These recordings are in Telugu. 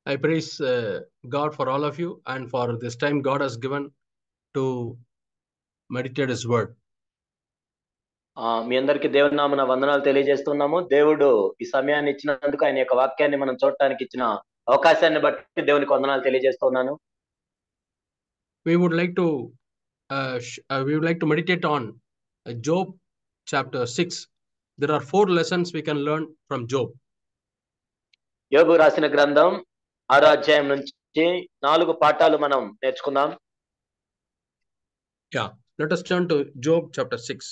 I praise God for all of you and for this time God has given to meditate His word. మీ అందరికి దేవుని నామమున వందనాలు తెలియజేస్తున్నాము. దేవుడు ఈ సమయాన్ని ఇచ్చినందుకు, ఆయన యొక్క వాక్యాన్ని మనం చూడటానికి ఇచ్చిన అవకాశాన్ని బట్టి దేవునికి వందనాలు తెలియజేస్తున్నాను. We would like to meditate on Job chapter 6. There are 4 lessons we can learn from Job. యోబు రాసిన గ్రంథం 6వ అధ్యాయం నుంచి 4 పాఠాలు మనం నేర్చుకుందాం. Yeah, let us turn to Job chapter 6.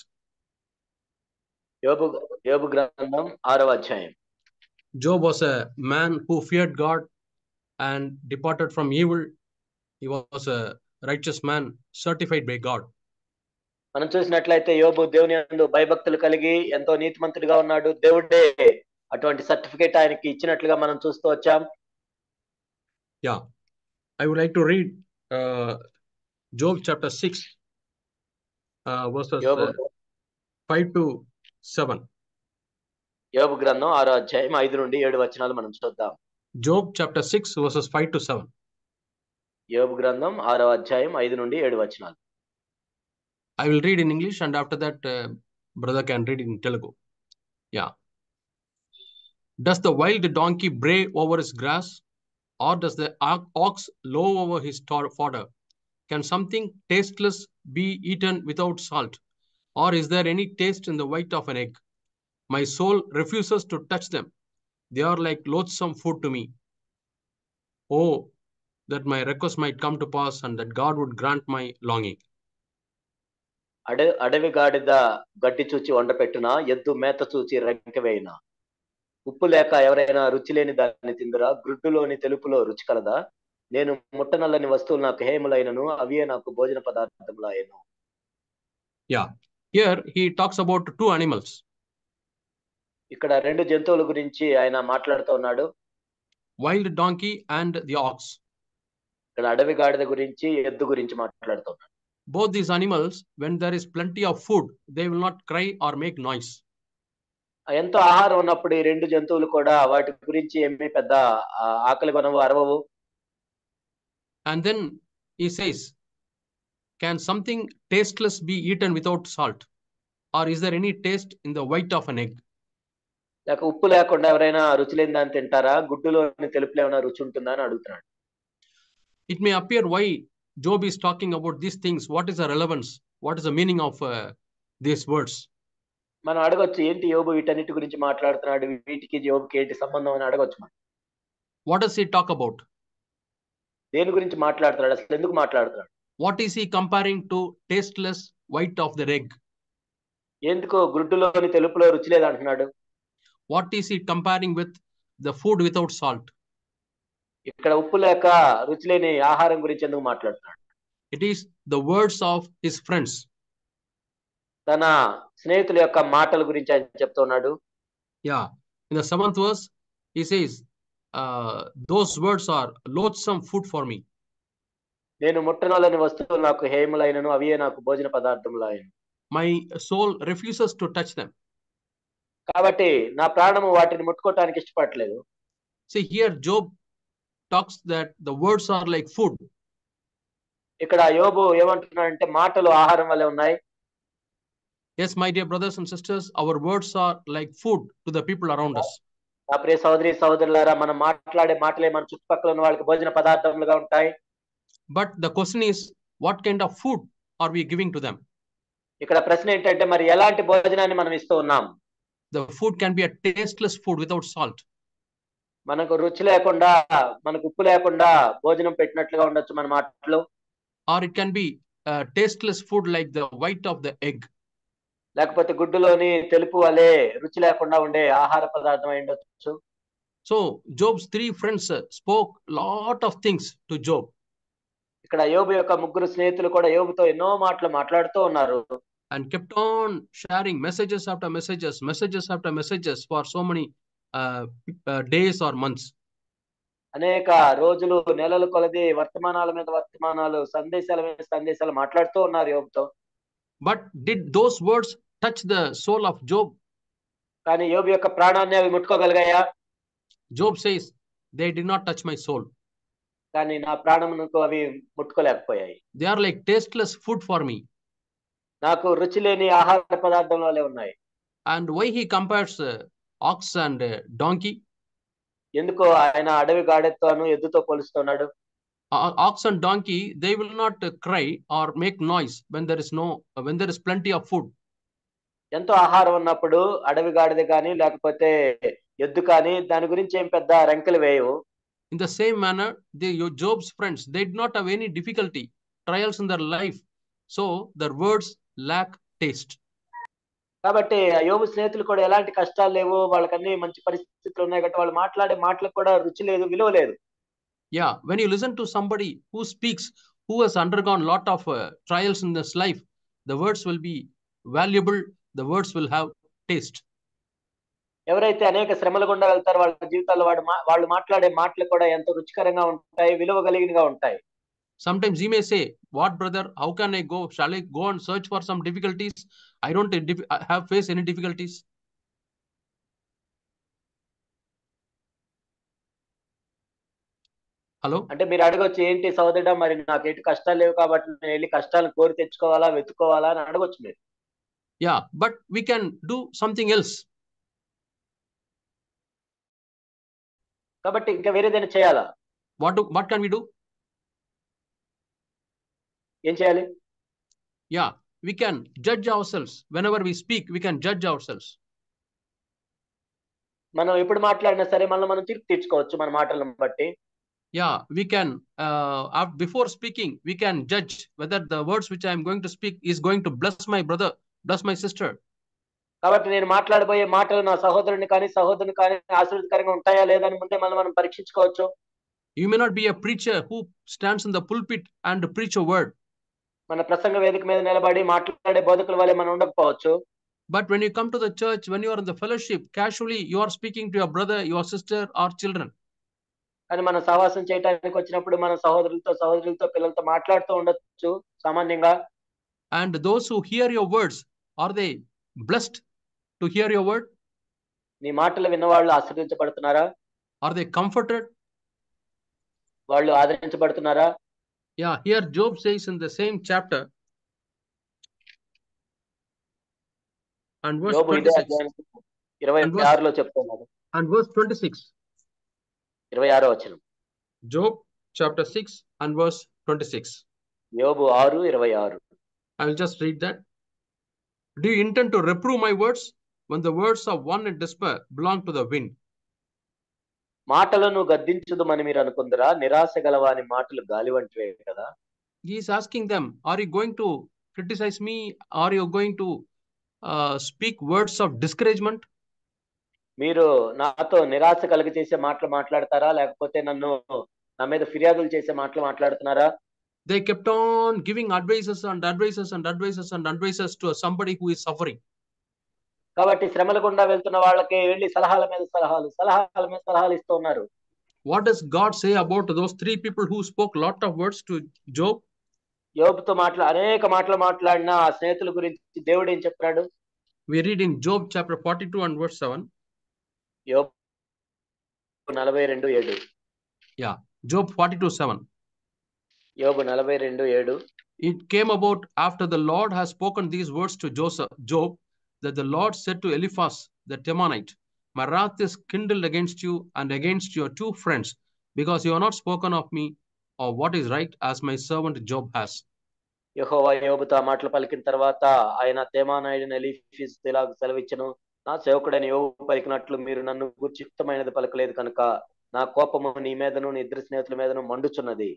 యోబు గ్రంథం 6వ అధ్యాయం. Job was a man who feared God and departed from evil. He was a righteous man certified by God. మనం చూసినట్లయితే యోబు దేవుని యందు భయభక్తులు కలిగి ఎంతో నీతిమంతుడిగా ఉన్నాడు. దేవుడే అటువంటి సర్టిఫికేట్ ఆయనకి ఇచ్చినట్లుగా మనం చూస్తూ వచ్చాం. Yeah, I would like to read Job chapter 6 verses 5 to 7. యోబు గ్రంథం 6వ అధ్యాయం 5 నుండి 7 వచనాలు మనం చూద్దాం. Job chapter 6 verses 5 to 7. యోబు గ్రంథం 6వ అధ్యాయం 5 నుండి 7 వచనాలు. I will read in English and after that brother can read in Telugu. Yeah. Does the wild donkey bray over his grass, or does the ox low over his fodder? Can something tasteless be eaten without salt? Or is there any taste in the white of an egg? My soul refuses to touch them. They are like loathsome food to me. Oh, that my request might come to pass and that God would grant my longing. అడవి గాడిద గడ్డి చూచి వండపెట్టునా, ఎద్దు మేత చూచి రంకెవేయునా. ఉప్పు లేక ఎవరైనా రుచి లేని దాన్ని తిందురా, గ్రుడ్డులోని తెలుపులో రుచి కలదా. నేను ముట్టనల్లని వస్తువులు నాకు హేములైనను, అవే నాకు భోజన పదార్థములైనను. Yeah, here he talks about 2 animals. ఇక్కడ 2 జంతువుల గురించి ఆయన మాట్లాడుతూ ఉన్నాడు. Wild donkey and the ox. ఇక్కడ అడవి గాడిద గురించి, ఎద్దు గురించి మాట్లాడుతూ ఉన్నాడు. Both these animals, when there is plenty of food, they will not cry or make noise. ఎంతో ఆహారం ఉన్నప్పుడు ఈ 2 జంతువులు కూడా వాటి గురించి ఏమీ పెద్ద ఆకలి కొనవు, అరవవు. And then he says, can something tasteless be eaten without salt? Or is there any taste in the white of an egg? లేక ఉప్పు లేకుండా ఎవరైనా రుచి లేని దాన్ని తింటారా, గుడ్డులోని తెలుపులో ఏమైనా రుచి ఉంటుందా అని అడుగుతున్నాడు. It may appear why Job is talking about these things. What is the relevance? What is the meaning of these words? మనం అడగొచ్చు, ఏంటి యోబు వీటన్నిటి గురించి మాట్లాడుతున్నాడు, వీటికి యోబుకి ఏంటి సంబంధం అని అడగొచ్చు మనం. What does he talk about? దేని గురించి మాట్లాడుతున్నాడు, అసలు ఎందుకు మాట్లాడుతున్నాడు? What is he comparing to tasteless white of the egg? ఎందుకు గుడ్డులోని తెలుపులో రుచి లేదు అంటున్నాడు? What is he comparing with the food without salt? ఇక్కడ ఉప్పు లేక రుచి లేని ఆహారం గురించి ఎందుకు మాట్లాడుతున్నాడు? It is the words of his friends. తన స్నేహితుల యొక్క మాటల గురించి ఆయన చెప్తున్నాడు. Yeah, in the 7th verse he says, those words are loathsome food for me. నేను ముట్టనలని వస్తువులు నాకు హేములైనను, అవే నాకు భోజన పదార్థములైనను. My soul refuses to touch them. కాబట్టి నా ప్రాణము వాటిని ముట్టుకోవటానికి ఇష్టపడలేదు. See, here Job talks that the words are like food. ఇక్కడ యోబు ఏమంటున్నాడంటే మాటలు ఆహారం వలె ఉన్నాయి. Yes, my dear brothers and sisters, our words are like food to the people around us. నా ప్రియ సహోదరి సహోదరులారా, మనం మాట్లాడే మాటలే మన చుట్టుపక్కల ఉన్న వాళ్ళకి భోజన పదార్థములుగా ఉంటాయి. But the question is, what kind of food are we giving to them? ఇక్కడ ప్రశ్న ఏంటంటే, మరి ఎలాంటి భోజనాన్ని మనం ఇస్తూ ఉన్నాం? The food can be a tasteless food without salt. మనకు రుచి లేకుండా, మనకు ఉప్పు లేకుండా భోజనం పెట్టినట్లుగా ఉండొచ్చు మన మాటలు. Or it can be tasteless food like the white of the egg. లేకపోతే గుడ్డులోని తెలుపు వలె రుచి లేకుండా ఉండే ఆహార పదార్థం అయి ఉండొచ్చు. So Job's 3 friends spoke lot of things to Job. ఇక్కడ యోబు యొక్క 3 స్నేహితులు కూడా యోబుతో ఎన్నో మాటలు మాట్లాడుతూ ఉన్నారు. And kept on sharing messages after messages for so many days or months. అనేక రోజులు, నెలలు కొలది వర్తమానాల మీద వర్తమానాలు, సందేశాల మీద సందేశాలు మాట్లాడుతూ ఉన్నారు యోబుతో. But did those words touch the soul of Job? కానీ యోబు యొక్క ప్రాణాన్ని అవి ముట్టుకోగలిగాయా? Job says, they did not touch my soul. కానీ నా ప్రాణమునకు అవి ముట్టుకోలేకపోయాయి. They are like tasteless food for me. నాకు రుచి లేని ఆహార పదార్థం వలె ఉన్నాయి. And why he compares ox and donkey? ఎందుకో ఆయన అడవి గాడెతోను ఎద్దుతో పోలుస్తున్నాడు? Ox and donkey, they will not cry or make noise when there is plenty of food. ఎంతో ఆహారం ఉన్నప్పుడు అడవి గాడిద కానీ లేకపోతే ఎద్దు కానీ దాని గురించి ఏం పెద్ద రంకెలు వేయవు. In the same manner, Job's friends, they did not have any difficulty, trials in their life. So their words lack taste. కాబట్టి యోబు స్నేహితులు కూడా ఎలాంటి కష్టాలు లేవు, వాళ్ళకన్నీ మంచి పరిస్థితులు ఉన్నాయి కాబట్టి వాళ్ళు మాట్లాడే మాటలకు కూడా రుచి లేదు, విలువ లేదు. Yeah, when you listen to somebody who speaks, who has undergone lot of trials in this life, the words will be valuable, the words will have taste. ఎవరైతే అనేక శ్రమల గుండా వెళ్తారో వాళ్ళ జీవితాల్లో వాళ్ళు మాట్లాడే మాటలు కూడా ఎంతో రుచికరంగా ఉంటాయి, విలువ కలిగినగా ఉంటాయి. Sometimes he may say, what brother, how can I go? Shall I go and search for some difficulties? I don't have faced any difficulties. Hello? అంటే మీరు అడగొచ్చు, ఏంటి సోదరుడా మరి నాకు ఎటు కష్టాలు లేవు కాబట్టి నేను వెళ్ళి కష్టాలను కోరి తెచ్చుకోవాలా, వెతుక్కోవాలా అని అడగొచ్చు మీరు. Yeah, but we can do something else. కాబట్టి ఇంకా వేరేదైనా చేయాలా? What can we do? ఏం చేయాలి? Yeah, we can judge ourselves. Whenever we speak, we can judge ourselves. మనం ఎప్పుడు మాట్లాడినా సరే మనం తీర్పు తీర్చుకోవచ్చు మన మాటలను బట్టి. Yeah, we can before speaking, we can judge whether the words which I am going to speak is going to bless my brother, bless my sister. కాబట్టి నేను మాట్లాడబోయే మాటలు నా సహోదరుని కానీ సహోదరుని కానీ ఆశీర్వాదకరంగా ఉంటాయా లేదా అని ముందే మనం పరీక్షించుకోవచ్చు. You may not be a preacher who stands in the pulpit and preach a word. మన ప్రసంగ వేదిక మీద నిలబడి మాట్లాడే బోధకుల వలె మనం ఉండకపోవచ్చు. But when you come to the church, when you are in the fellowship, casually you are speaking to your brother, your sister or children. కానీ మనం సహవాసం చేయడానికి వచ్చినప్పుడు మన సహోదరులతో పిల్లలతో మాట్లాడుతూ ఉండొచ్చు సామాన్యంగా. And those who hear your words, are they blessed to hear your word? నీ మాటలు విన్నవాళ్ళు ఆశీర్వదించబడుతున్నారా? Are they comforted? వాళ్ళు ఆదరించబడుతున్నారా? Yeah, here Job says in the same chapter and verse 26. 26లో చెప్తున్నాడు. And verse 26. 26వ వచనం. Job chapter 6 and verse 26. యోబు 6:26. I will just read that. Do you intend to reprove my words when the words of one in despair belong to the wind? మాటలను గద్దించుదుమని మీరు అనుకుందరా? నిరాశ గలవాని మాటలు గాలి వంటివే కదా. He is asking them, are you going to criticize me? Are you going to speak words of discouragement? మీరు నాతో నిరాశ కలిగి చేసే మాటలు మాట్లాడతారా, లేకపోతే నా మీద ఫిర్యాదులు చేసే మాటలు మాట్లాడుతున్నారా? They kept on giving advices to somebody who is suffering. కాబట్టి శ్రమల గుండా వెళ్తున్న వాళ్ళకి వెళ్ళి సలహాల మీద సలహాలు ఇస్తూ ఉన్నారు. What does God say about those three people who spoke lot of words to Job? యోబుతో అనేక మాటలు మాట్లాడిన ఆ స్నేహితుల గురించి దేవుడు ఏం చెప్పాడు? We read in Job chapter 42 and verse 7. యోబు 42:7. Yeah, Job 42:7. యోబు 42:7. It came about after the Lord has spoken these words to Job, that the Lord said to Eliphaz the Temanite, my wrath is kindled against you and against your two friends, because you have not spoken of me or what is right, as my servant Job has. యెహోవా యోబుతో ఆ మాటలు పలికిన తర్వాత ఆయన తేమానాయుడైన ఎలీఫజు ఇలాగ సెలవిచ్చెను, నా సేవకుడైన యోబు పలికినట్లు మీరు నన్ను గూర్చి యుక్తమైనది పలకలేదు కనుక నా కోపము నీ మీదను నీ ఇద్దరు స్నేహితుల మీదను మండుచున్నది.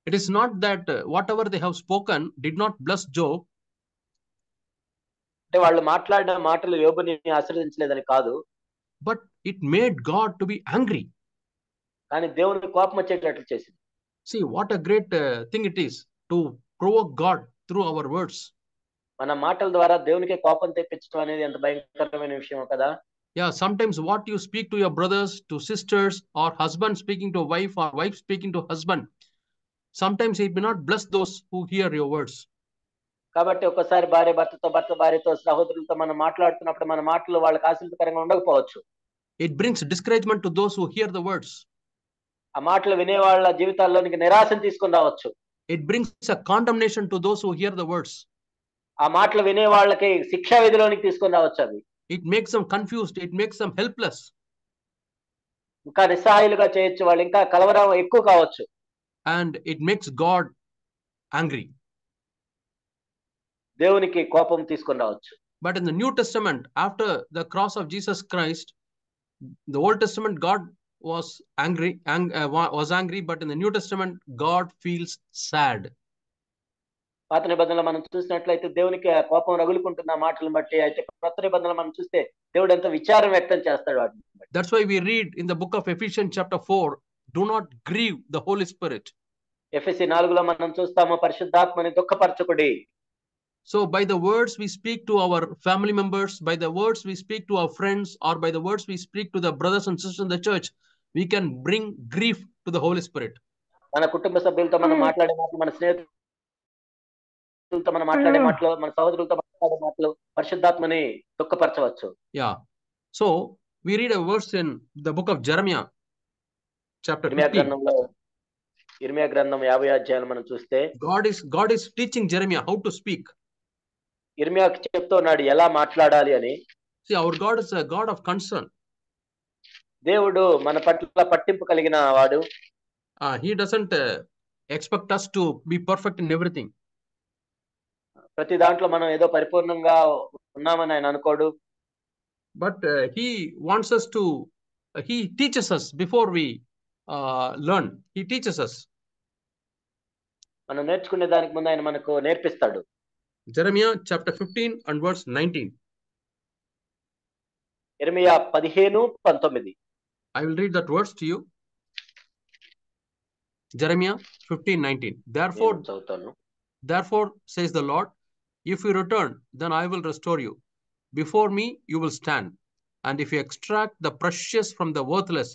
It is not that whatever they have spoken did not bless Job. అంటే వాళ్ళు మాట్లాడిన మాటలు యోబుని ఆశీర్వదించలేదని కాదు. But it made God to be angry. కానీ దేవునికి కోపం వచ్చేటట్లు చేసింది. See what a great thing it is to provoke God through our words. మన మాటల ద్వారా దేవునికి కోపం తెప్పించడం అనేది ఎంత భయంకరమైన విషయం కదా. Yeah, sometimes what you speak to your brothers, to sisters, or husband speaking to wife, or wife speaking to husband, sometimes it may not bless those who hear your words. కాబట్టి ఒకసారి భర్త భార్యతో సహోదరులతో మనం మాట్లాడుతున్నప్పుడు మన మాటలు వాళ్ళకి ఆశీర్వాదకరంగా ఉండకపోవచ్చు. It brings discouragement to those who hear the words. ఆ మాటలు వినే వాళ్ళ జీవితాల్లోనికి నిరాశను తీసుకొని రావచ్చు. It brings a condemnation to those who hear the words. ఆ మాటలు వినే వాళ్ళకి శిక్షా విధిలోనికి తీసుకొని రావచ్చు అవి. It makes them confused. It makes them helpless. ఇంకా నిస్సహాయులుగా చేయొచ్చు. వాళ్ళు ఇంకా కలవరం ఎక్కువ కావచ్చు. And it makes God angry. దేవునికి కోపం తీసుకొని రావచ్చు. But in the New Testament, after the cross of Jesus Christ, the Old Testament, God was angry, but in the New Testament, God feels sad. పాత నిబంధనలో మనం చూసినట్లయితే దేవునికి కోపం రగులుకుంటున్న మాటలను బట్టి, అయితే కొత్త నిబంధనలో మనం చూస్తే దేవుడు ఎంతో విచారం వ్యక్తం చేస్తాడు వాటిని బట్టి. That's why we read in the book of Ephesians chapter 4, do not grieve the Holy Spirit. ఎఫెసీ 4లో మనం చూస్తాము, పరిశుద్ధాత్మని దుఃఖపరచకుడి. So by the words we speak to our family members, by the words we speak to our friends, or by the words we speak to the brothers and sisters in the church, we can bring grief to the Holy Spirit. మన కుటుంబ సభ్యులతో మనం మాట్లాడే మాటలు, మన స్నేహితులతో మనం మాట్లాడే మాటలు, మన సహోదరులతో మాట్లాడే మాటలు పరిశుద్ధాత్మని దుఃఖపరచవచ్చు. Yeah. So we read a verse in the book of Jeremiah chapter 15. ఇర్మియా గ్రంథం 50వ అధ్యాయం మనం చూస్తే God is teaching Jeremiah how to speak. ఇర్మియాకి చెప్తున్నాడు ఎలా మాట్లాడాలి అని. See, our God is a God of concern. దేవుడు మన పట్ల పట్టింపు కలిగిన వాడు. He doesn't expect us to be perfect in everything. ప్రతి దాంట్లో మనం ఏదో పరిపూర్ణంగా ఉన్నామని ఆయన అనుకోడు. But he wants us to, he teaches us before we learn. He teaches us. మనం నేర్చుకునే దానికి ముందు ఆయన మనకు నేర్పిస్తాడు. Jeremiah chapter 15 and verse 19. ఇర్మియా 15:19. I will read that verse to you. Jeremiah 15:19. Therefore says the Lord, if you return, then I will restore you. Before me you will stand, and if you extract the precious from the worthless,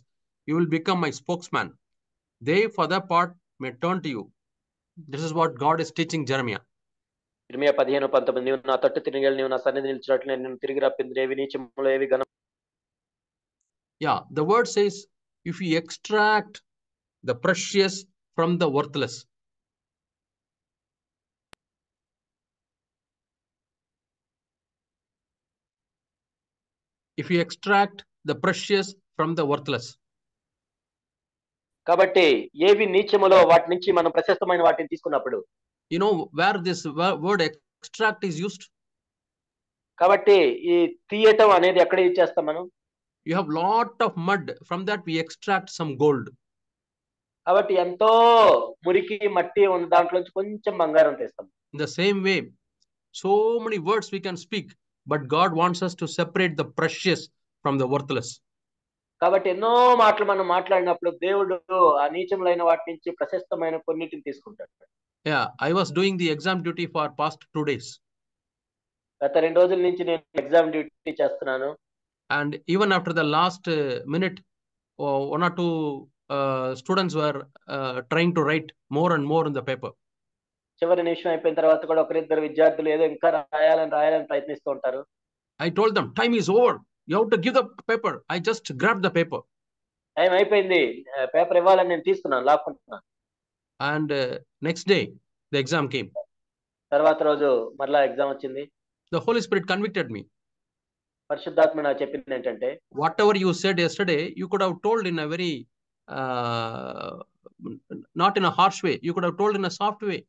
you will become my spokesman. They for their part may turn to you. This is what God is teaching Jeremiah. ఇర్మియా 15:19. నీవు నా తట్టు తిరిగి నీవు నా సన్నిధి నిలిచినట్లు నేను తిరిగి రప్పింది ఏవి నీచములో ఏవి ఘనం. Yeah, the word says if you extract the precious from the worthless. If you extract the precious from the worthless. కాబట్టి ఏవి నీచములో వాటి నుంచి మనం ప్రశస్తమైన వాటిని తీసుకున్నప్పుడు, you know where this word extract is used. కాబట్టి ఈ తీయటం అనేది ఎక్కడ యూజ్ చేస్తాం మనం? You have lot of mud, from that we extract some gold. కాబట్టి ఎంతో మురికి మట్టి ఉన్న దాంట్లోంచి కొంచెం బంగారం తీస్తాం. In the same way, so many words we can speak, but God wants us to separate the precious from the worthless. కాబట్టి ఎన్నో మాటలు మనం మాట్లాడినప్పుడు దేవుడు ఆ నీచములైన వాటి నుంచి ప్రశస్తమైన కొన్నిటిని తీసుకుంటాడు. Yeah, I was doing the exam duty for past 2 days. గత 2 రోజుల నుంచి నేను ఎగ్జామ్ డ్యూటీ చేస్తున్నాను. And even after the last minute, one or two students were trying to write more and more in the paper. చివరి నిమిషం అయిపోయిన తర్వాత కూడా ఒకరిద్దరు విద్యార్థులు ఏదో ఇంకా రాయాలని ప్రయత్నిస్తూ ఉంటారు. I told them, time is over. You have to give the paper. I just grabbed the paper. Time అయిపోయింది, పేపర్ ఇవ్వాలని నేను తీసుకున్నాను, లాక్కుంటున్నాను. And next day the exam came. తర్వాత రోజు మరలా ఎగ్జామ్ వచ్చింది. The Holy Spirit convicted me. పరిశుద్ధాత్మ నాకు చెప్పింది ఏంటంటే, whatever you said yesterday, you could have told in a very not in a harsh way. You could have told in a soft way.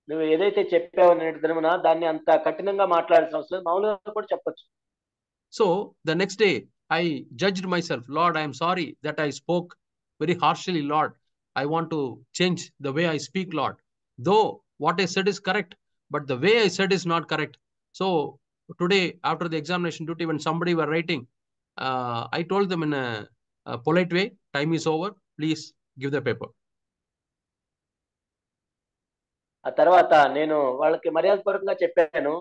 నువ్వు ఏదైతే చెప్పావో నేటి దినమున దాన్ని అంత కఠినంగా మాట్లాడాల్సిన అవసరం మామూలుగా కూడా చెప్పొచ్చు. So the next day I judged myself. Lord, I am sorry that I spoke very harshly. Lord, I want to change the way I speak, Lord. Though what I said is correct, but the way I said is not correct. So today after the examination duty, when somebody were writing, I told them in a polite way, time is over, please give the paper. ఆ తర్వాత నేను వాళ్ళకి మర్యాదపూర్వకంగా చెప్పాను,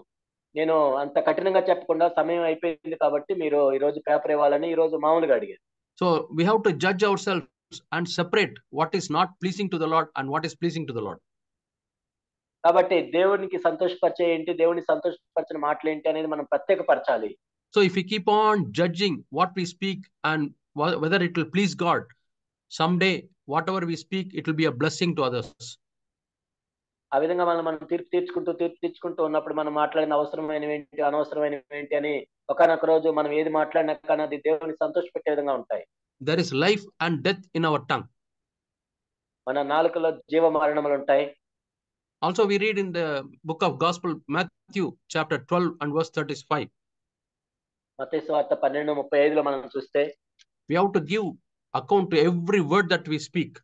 నేను అంత కఠినంగా చెప్పకుండా సమయం అయిపోయింది కాబట్టి మీరు ఈ రోజు పేపర్ ఇవ్వాలని ఈ రోజు మామూలుగా అడిగారు. So we have to judge ourselves and separate what is not pleasing to the Lord and what is pleasing to the Lord. కాబట్టి దేవునికి సంతోషపరిచే ఏంటి, దేవుని సంతోషపరిచిన మాటలు ఏంటి అనేది మనం ప్రత్యేకపరచాలి. So if we keep on judging what we speak and whether it will please God. Someday, whatever we speak, it will be a blessing to others. ఆ విధంగా మనం తీర్పు తీర్చుకుంటూ ఉన్నప్పుడు మనం మాట్లాడిన అవసరమైనవి ఏంటి, అనవసరమైనవి ఏంటి అని ఒకానొక రోజు మనం ఏది మాట్లాడినా కానీ అది దేవుని సంతోషపెట్టే విధంగా ఉంటాయి. There is life and death in our tongue. మన నాలుకలో జీవ మరణములు ఉంటాయి. Also, we read in the book of Gospel, Matthew chapter 12 and verse 35. మత్తయి సువార్త 12:35లో మనం చూస్తే We have to give account to every word that we speak.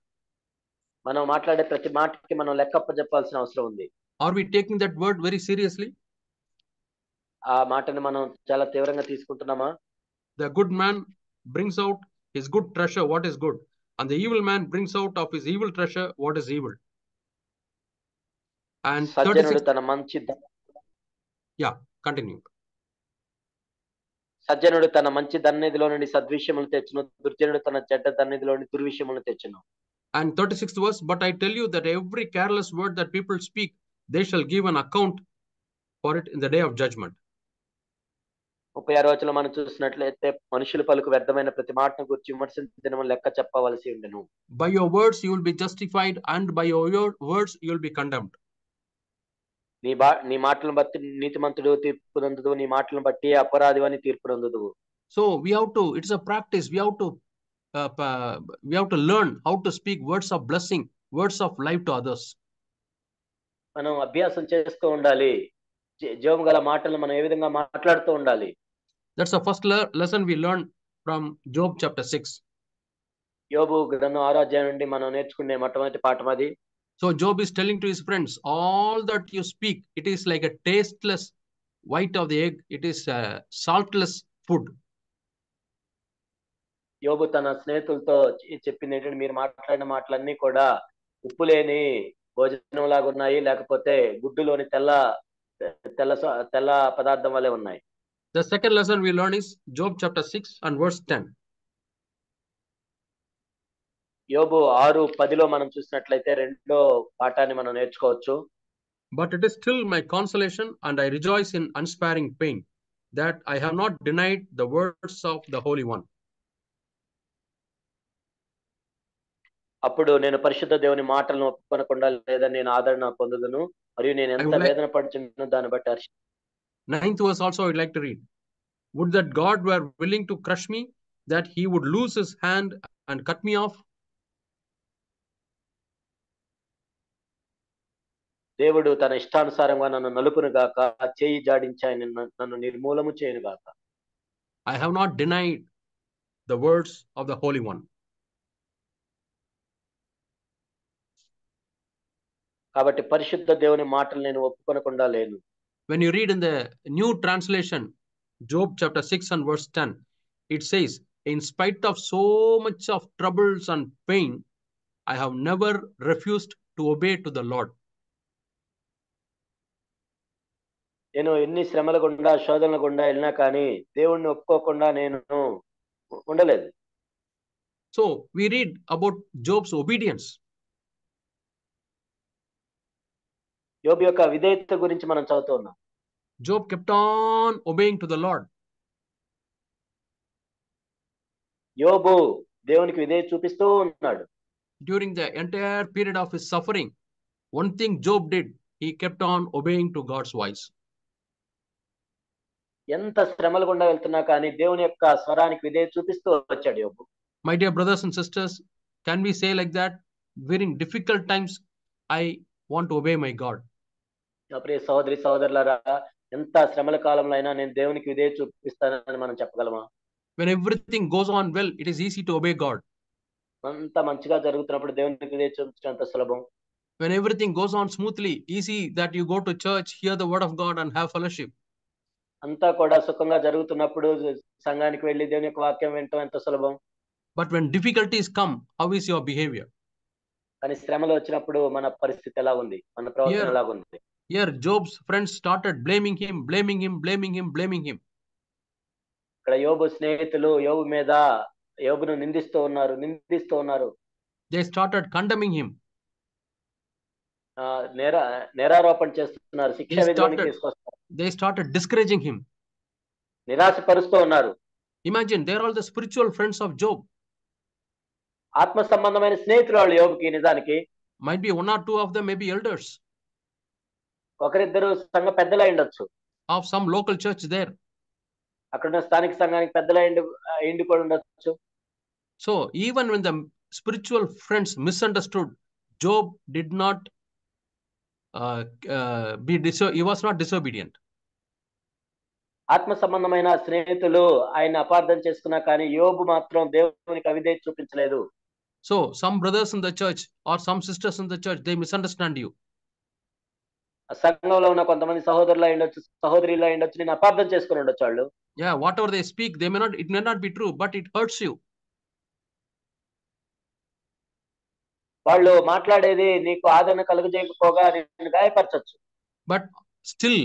మనం మాట్లాడే ప్రతి మాటకి మనం లెక్కప్ప చెప్పాల్సిన అవసరం ఉంది. Are we taking that word very seriously? ఆ మాటని మనం చాలా తీవ్రంగా తీసుకుంటున్నామా? The good man brings out his good treasure, what is good, and the evil man brings out of his evil treasure what is evil. And సజ్జనుడు 36, తన మంచి yeah, continue. సజ్జనుడు తన మంచి దన్నిధిలో నుండి సద్విషయములు తెచ్చును, దుర్జనుడు తన చెడ్డ దన్నిధిలో నుండి దుర్విషయములు తెచ్చును. And 36th verse, but I tell you that every careless word that people speak, they shall give an account for it in the day of judgment. 36వ వచనంలో మనం చూసినట్లయితే మనుషులు పలుకు వ్యర్థమైన ప్రతి మాటను గురించి విమర్శించిన దినమున లెక్క చెప్పవలసి ఉండెను. By your words you will be justified, and by your words you will be condemned. నీ మాటలను బట్టి నీతిమంతుడు తీర్పు పొందుదు, నీ మాటలను బట్టి అపరాధివని తీర్పు పొందుదు. So we have to, it's a practice, we have to learn how to speak words of blessing, words of life to others. మనం అభ్యాసం చేస్తూ ఉండాలి. జీవం గల మాటలను మనం ఏ విధంగా మాట్లాడుతూ ఉండాలి. That's the first lesson we learn from Job chapter 6. యోబు గ్రంథం 6వ అధ్యాయం నుండి మనం నేర్చుకునే మొట్టమొదటి పాఠం అది. So Job is telling to his friends, all that you speak, it is like a tasteless white of the egg, it is saltless food. యోబు తన స్నేహితులతో చెప్పింది ఏంటంటే, మీరు మాట్లాడిన మాటలన్నీ కూడా ఉప్పు లేని భోజనం లాగా ఉన్నాయి, లేకపోతే గుడ్డులోని తెల్ల పదార్థం వలె ఉన్నాయి. The second lesson we learn is Job chapter 6 and verse 10. యోబు 6:10లో మనం చూసినట్లయితే రెండో పాఠాన్ని మనం నేర్చుకోవచ్చు. But it is still my consolation, and I rejoice in unsparing pain, that I have not denied the words of the Holy One. అప్పుడు నేను పరిశుద్ధ దేవుని మాటలను ఒప్పుకొనకుండా లేదని నేను ఆదరణ పొందుదును, మరియు నేను ఎంత వేదన పడుచున్నో దాన్ని బట్టి Harshi. 9th verse also I would like to read. Would that God were willing to crush me, that he would lose his hand and cut me off. దేవుడు తన ఇష్టానుసారంగా నన్ను నలుపును గాక, చేయి జాడించి ఆయన నన్ను నిర్మూలము చేయను గాక. I have not denied the words of the Holy One. కాబట్టి పరిశుద్ధ దేవుని మాటలు నేను ఒప్పుకొనకుండా లేను. When you read in the new translation, Job chapter 6 and verse 10, it says, in spite of so much of troubles and pain, I have never refused to obey to the Lord. నేను ఎన్ని శ్రమల గుండా శోధనల గుండా వెళ్ళినా కానీ దేవుణ్ణి ఒప్పుకోకుండా నేను ఉండలేదు. So we read about Job's obedience. యోబు యొక్క విధేయత గురించి మనం చదువుతూ ఉన్నాం. Job kept on obeying to the Lord. యోబు దేవునికి విధేయత చూపిస్తూ ఉన్నాడు. During the entire period of his suffering, one thing Job did, he kept on obeying to God's voice. ఎంత శ్రమల గుండా వెళ్తున్నా కానీ దేవుని యొక్క స్వరానికి విధేయత చూపిస్తూ వచ్చాడు యోబు. My dear brothers and sisters, can we say like that? During difficult times, I want to obey my God. ప్రియ సహోదరి సహోదరులారా, ఎంత శ్రమల కాలంలో అయినా నేను దేవునికి విధేయత చూపిస్తానని మనం చెప్పగలమా? When everything goes on well, it is easy to obey God. అంత మంచిగా జరుగుతున్నప్పుడు దేవునికి విధేయత చూపించడం అంత సులభం. When everything goes on smoothly, easy that you go to church, hear the word of God and have fellowship. అంతా కూడా సుఖంగా జరుగుతున్నప్పుడు సంఘానికి వెళ్ళి దేవుని యొక్క వాక్యం వినటం ఎంత సులభం. But when difficulties come, how is your behavior? కానీ శ్రమలు వచ్చినప్పుడు మన పరిస్థితి ఎలా ఉంది, మన ప్రవర్తన ఎలా ఉంది? Here Job's friends started blaming him. ఇక్కడ యోబు స్నేహితులు యోబు మీద యోబును నిందిస్తూ ఉన్నారు. They started condemning him. నేరారోపణ చేస్తున్నారు, శిక్ష విధిలోనికి తీసుకొస్తారు. They started discouraging him. నిరాశపరుస్తూ ఉన్నారు. Imagine, they are all the spiritual friends of Job. ఆత్మ సంబంధమైన స్నేహితులు వాళ్ళు యోబుకి నిజానికి. Might be one or two of them may be elders ఒకరిద్దరు సంఘ పెద్దలై ఉండొచ్చు. of some local church there. అక్కడున్న స్థానిక సంఘానికి పెద్దలై ఉండి కూడా ఉండొచ్చు. So even when the spiritual friends misunderstood, Job did not he was not disobedient. ఆత్మ సంబంధమైన స్నేహితులు ఆయన అపార్థం చేసుకున్నా కానీ యోబు మాత్రం దేవునికి అవిధేయత చూపించలేదు. So some brothers in the church or some sisters in the church, they misunderstand you. సంఘంలో ఉన్న కొంతమంది సహోదరులు ఉండొచ్చు, సహోదరులు ఉండొచ్చు, నేను అపార్థం చేసుకుని ఉండొచ్చు వాళ్ళు. Yeah, whatever they speak, it may not be true, but it hurts you. వాళ్ళు మాట్లాడేది నీకు ఆదరణ కలుగజేయకపోగా నిన్ను గాయపరచొచ్చు. But still,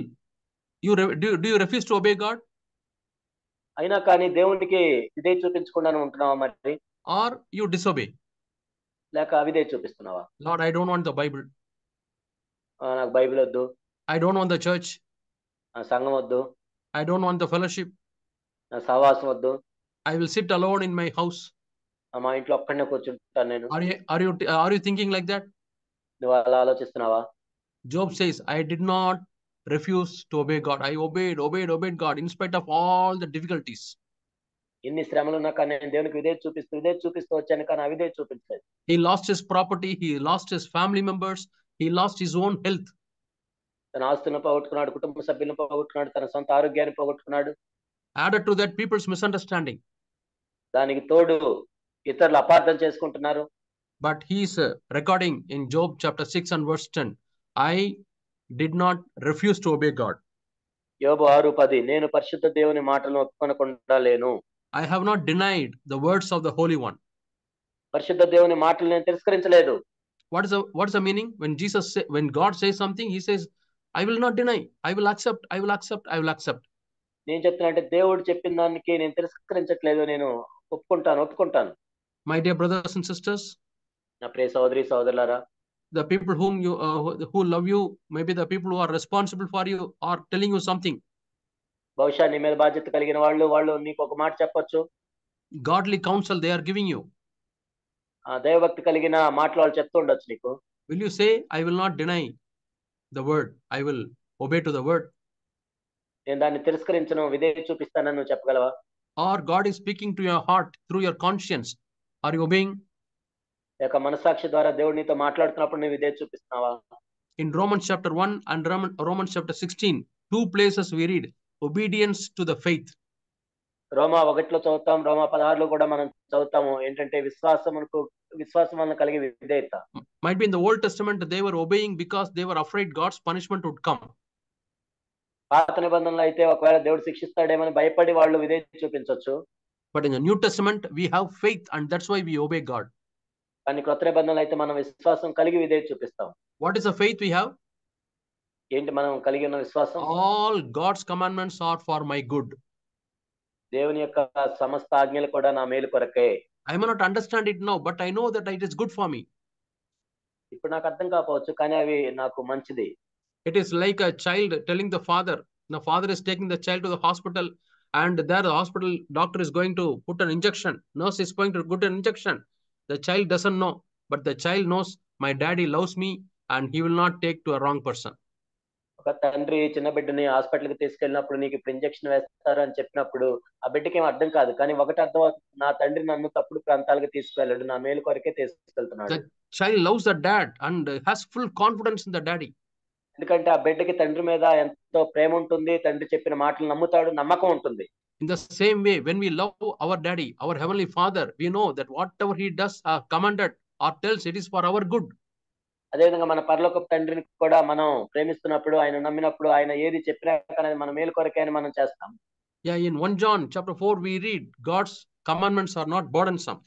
do you refuse to obey God? అయినా కానీ దేవునికి విధేయత చూపించకుండానే ఉంటున్నావా మరి? Or you disobey? లేక అవిధేయత చూపిస్తున్నావా? Lord, I don't want the Bible. నాకు బైబిల్ వద్దు. I don't want the church. సంఘం వద్దు. I don't want the fellowship. సహవాసం వద్దు. I will sit alone in my house. మా ఇంట్లో ఒక్కడనే కూర్చుంటాను నేను. Are you thinking like that? నువ్వు అలా ఆలోచిస్తున్నావా? Job says, I did not refuse to obey God. I obeyed God in spite of all the difficulties. ఎన్ని శ్రమలు ఉన్నా కానీ నేను దేవునికి విధేయత చూపిస్తూ వచ్చాను కానీ అవిధేయత చూపించలేదు. He lost his property, he lost his family members, he lost his own health. తన ఆస్తులను పోగొట్టుకున్నాడు, కుటుంబ సభ్యులను పోగొట్టుకున్నాడు, తన సొంత ఆరోగ్యాన్ని పోగొట్టుకున్నాడు. Added to that, people's misunderstanding. దానికి తోడు ఇతరులు అపార్థం చేసుకుంటున్నారు. But he is recording in Job chapter 6 and verse 10, I did not refuse to obey God. యోబు 6:10 నేను పరిశుద్ధ దేవుని మాటలను ఒప్పుకొనకుండా లేను. I have not denied the words of the Holy One. పరిశుద్ధ దేవుని మాటలు నేను తిరస్కరించలేదు. What is the meaning? When God says something, he says, I will not deny. I will accept. నేను చెప్తున్నా దేవుడు చెప్పిన దానికి నేను తిరస్కరించట్లేదు, నేను ఒప్పుకుంటాను. My dear brothers and sisters, నా ప్రియ సహోదరి సహోదరులారా, the people who love you, maybe the people who are responsible for you are telling you something. బహుశా నీ మీద బాధ్యత కలిగిన వాళ్ళు నీకు ఒక మాట చెప్పొచ్చు. Godly counsel they are giving you. దైవభక్తి కలిగిన మాటలు వాళ్ళు చెప్తూ ఉండొచ్చు నీకు. Will you say, I will not deny the word, I will obey to the word? నేను దాన్ని తిరస్కరించను, విధేయత చూపిస్తానని నువ్వు చెప్పగలవా? Or God is speaking to your heart through your conscience, are you obeying? లేక మనసాక్షి ద్వారా దేవుడు నీతో మాట్లాడుతున్నప్పుడు నువ్వు విధేయత చూపిస్తున్నావా? In Romans chapter 1 and Romans chapter 16, 2 places we read obedience to the faith. రోమా 1లో చదువుతాం, రోమా 16లో కూడా మనం చదువుతాము. ఏంటంటే విశ్వాసం వలన కలిగే విధేయత. Might be in the Old Testament they were obeying because they were afraid God's punishment would come. పాత నిబంధనలో అయితే ఒకవేళ దేవుడు శిక్షిస్తాడేమని భయపడి వాళ్ళు విధేయత చూపించొచ్చు. But in the New Testament we have faith and that's why we obey God. కానీ కొత్త నిబంధనలో అయితే మనం విశ్వాసం కలిగి విధేయత చూపిస్తాం. What is the faith we have? ఏంటి మనం కలిగి ఉన్న విశ్వాసం? All God's commandments are for my good. దేవుని యొక్క సమస్త ఆజ్ఞలు కూడా నా మేలు కొరకే. I may not understand it now, but I know that it is good for me. ఇప్పుడు నాకు అర్థం కాకపోవచ్చు, కానీ అవి నాకు మంచిది. It is like a child telling the father is taking the child to the hospital and there the hospital doctor is going to put an injection, nurse is going to put an injection. The child doesn't know, but the child knows my daddy loves me and he will not take to a wrong person. ఒక తండ్రి చిన్న బిడ్డని హాస్పిటల్కి తీసుకెళ్ళినప్పుడు నీకు ఇప్పుడు ఇంజెక్షన్ వేస్తారు అని చెప్పినప్పుడు ఆ బిడ్డకి ఏం అర్థం కాదు, కానీ ఒకటి అర్థం, నా తండ్రి నన్ను తప్పుడు ప్రాంతాలకు తీసుకెళ్ళాడు, నా మేలు కొరకే తీసుకెళ్తున్నాడు. The child loves the dad and has full confidence in the daddy. ఎందుకంటే ఆ బిడ్డకి తండ్రి మీద ఎంతో ప్రేమ ఉంటుంది, తండ్రి చెప్పిన మాటలు నమ్ముతాడు, నమ్మకం ఉంటుంది. In the same way, when we love our daddy, our heavenly father, we know that whatever he does, commanded or tells, it is for our good. అదేవిధంగా మన పరలోకపు తండ్రిని కూడా మనం ప్రేమిస్తున్నప్పుడు, ఆయన నమ్మినప్పుడు, ఆయన ఏది చెప్పినా కానీ మన మేలు కొరకే అని మనం చేస్తాం. Yeah, in 1 John chapter 4 we read God's commandments are not burdensome.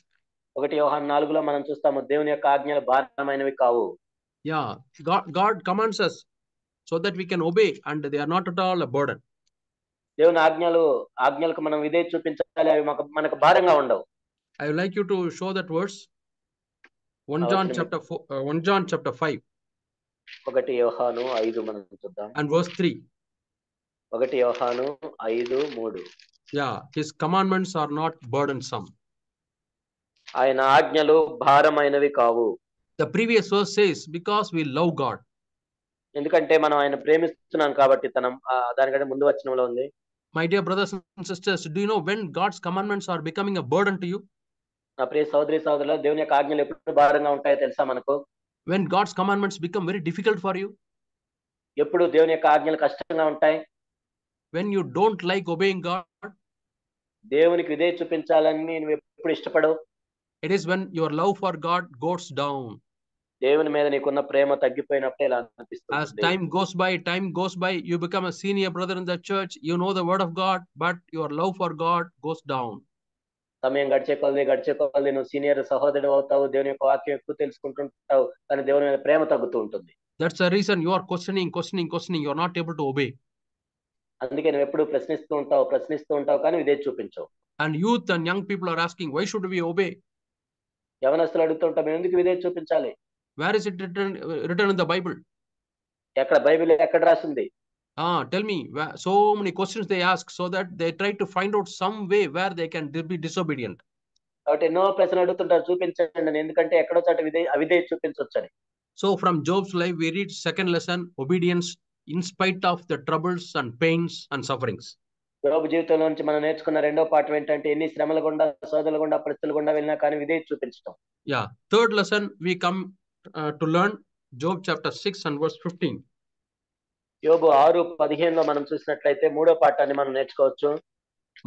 1 యోహాను 4లో మనం చూస్తాము దేవుని యొక్క ఆజ్ఞలు భారమైనవి కావు. Yeah, God commands us so that we can obey and they are not at all a burden. దేవుని ఆజ్ఞలకు మనం విధేయత చూపించాలి, అవి మనకు భారంగా ఉండవు. I would like you to show that verse. 1 John chapter 5. 1 యోహాను 5 మనం చూద్దాం. And verse 3. 1 యోహాను 5:3. Yeah, his commandments are not burdensome. ఆయన ఆజ్ఞలు భారమైనవి కావు. The previous verse says, because we love God. ఎందుకంటే మనం ఆయన ప్రేమిస్తున్నాం కాబట్టి దానికంటే ముందు వచనంలో ఉంది. My dear brothers and sisters, do you know when God's commandments are becoming a burden to you? నా ప్రియ సోదరి సోదరులు, దేవుని యొక్క ఆజ్ఞలు ఎప్పుడు భారంగా ఉంటాయో తెలుసా మనకు? When God's commandments become very difficult for you? ఎప్పుడు దేవుని యొక్క ఆజ్ఞలు కష్టంగా ఉంటాయి? When you don't like obeying God? దేవునికి విధేయత చూపించాలని నువ్వు ఎప్పుడు ఇష్టపడవు? It is when your love for God goes down. దేవుని మీద నీకున్న ప్రేమ తగ్గిపోయినప్పుడే ఇలా As అనిపిస్తుంది. time goes by, you become a senior brother in the church. You know the word of God, but your love for God goes down. సమయం గడిచే కొలది నువ్వు సీనియర్ సహోదరుడు అవుతావు, దేవుని యొక్క వాక్యం ఎక్కువ తెలుసుకుంటుంటావు, కానీ దేవుని మీద ప్రేమ తగ్గుతూ ఉంటుంది. That's the reason you are questioning. You are not able to obey. అందుకే నువ్వు ఎప్పుడు ప్రశ్నిస్తూ ఉంటావు కానీ విధేయత చూపించవు. And youth and young people are asking, why should we obey? యవనస్తులు అడుగుతుంటాం, మేము ఎందుకు విధేయత చూపించాలి? Where is it written in the Bible? ఎక్కడ బైబిల్ ఎక్కడ రాసింది? Tell me. So many questions they ask, so that they try to find out some way where they can be disobedient. కాబట్టి ఎన్నో ప్రశ్నలు అడుగుతుంటారు, చూపించండి, ఎందుకంటే ఎక్కడో చోట అవిధేయత చూపించొచ్చని. So from Job's life we read second lesson, obedience in spite of the troubles and pains and sufferings. యోబు జీవితంలో నుంచి మనం నేర్చుకున్న రెండో పాఠం ఏంటంటే, ఎన్ని శ్రమల గుండా, శోధనల గుండా, పరిస్థితుల గుండా వెళ్ళినా కానీ విధేయత చూపించడం. Yeah. Third lesson we come to learn, Job chapter 6 and verse 15. యోబు 6:15 మనం చూసినట్లయితే మూడో పాఠాన్ని మనం నేర్చుకోవచ్చు.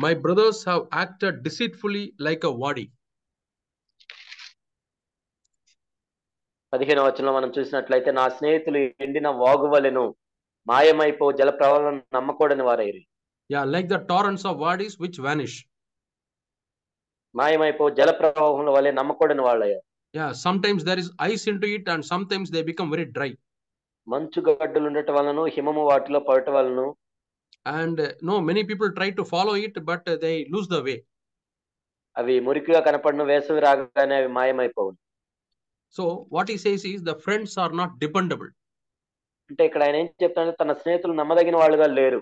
My brothers have acted deceitfully like a wadi. 15వ వచనంలో మనం చూసినట్లయితే, నా స్నేహితులు ఎండిన వాగువలెను, మాయమైపో జల ప్రవాహం నమ్మకూడని వారైరి. Yeah, like the torrents of wadis which vanish. మాయమైపో జల ప్రవాహంలో వలె నమ్మకూడని వాళ్ళయ్యారు. Yeah, sometimes there is ice into it and sometimes they become very dry. మంచు గడ్డలు ఉండటం వలన, హిమము వాటిలో పడటం వలన. And many people try to follow it, but they lose the way. అవి మురికిగా కనపడిన వేసవి రాగానే అవి మాయమైపోవు. So what he says is the friends are not dependable. అంటే ఇక్కడ ఆయన ఏం చెప్తాడంటే, తన స్నేహితులు నమ్మదగిన వాళ్ళుగా లేరు.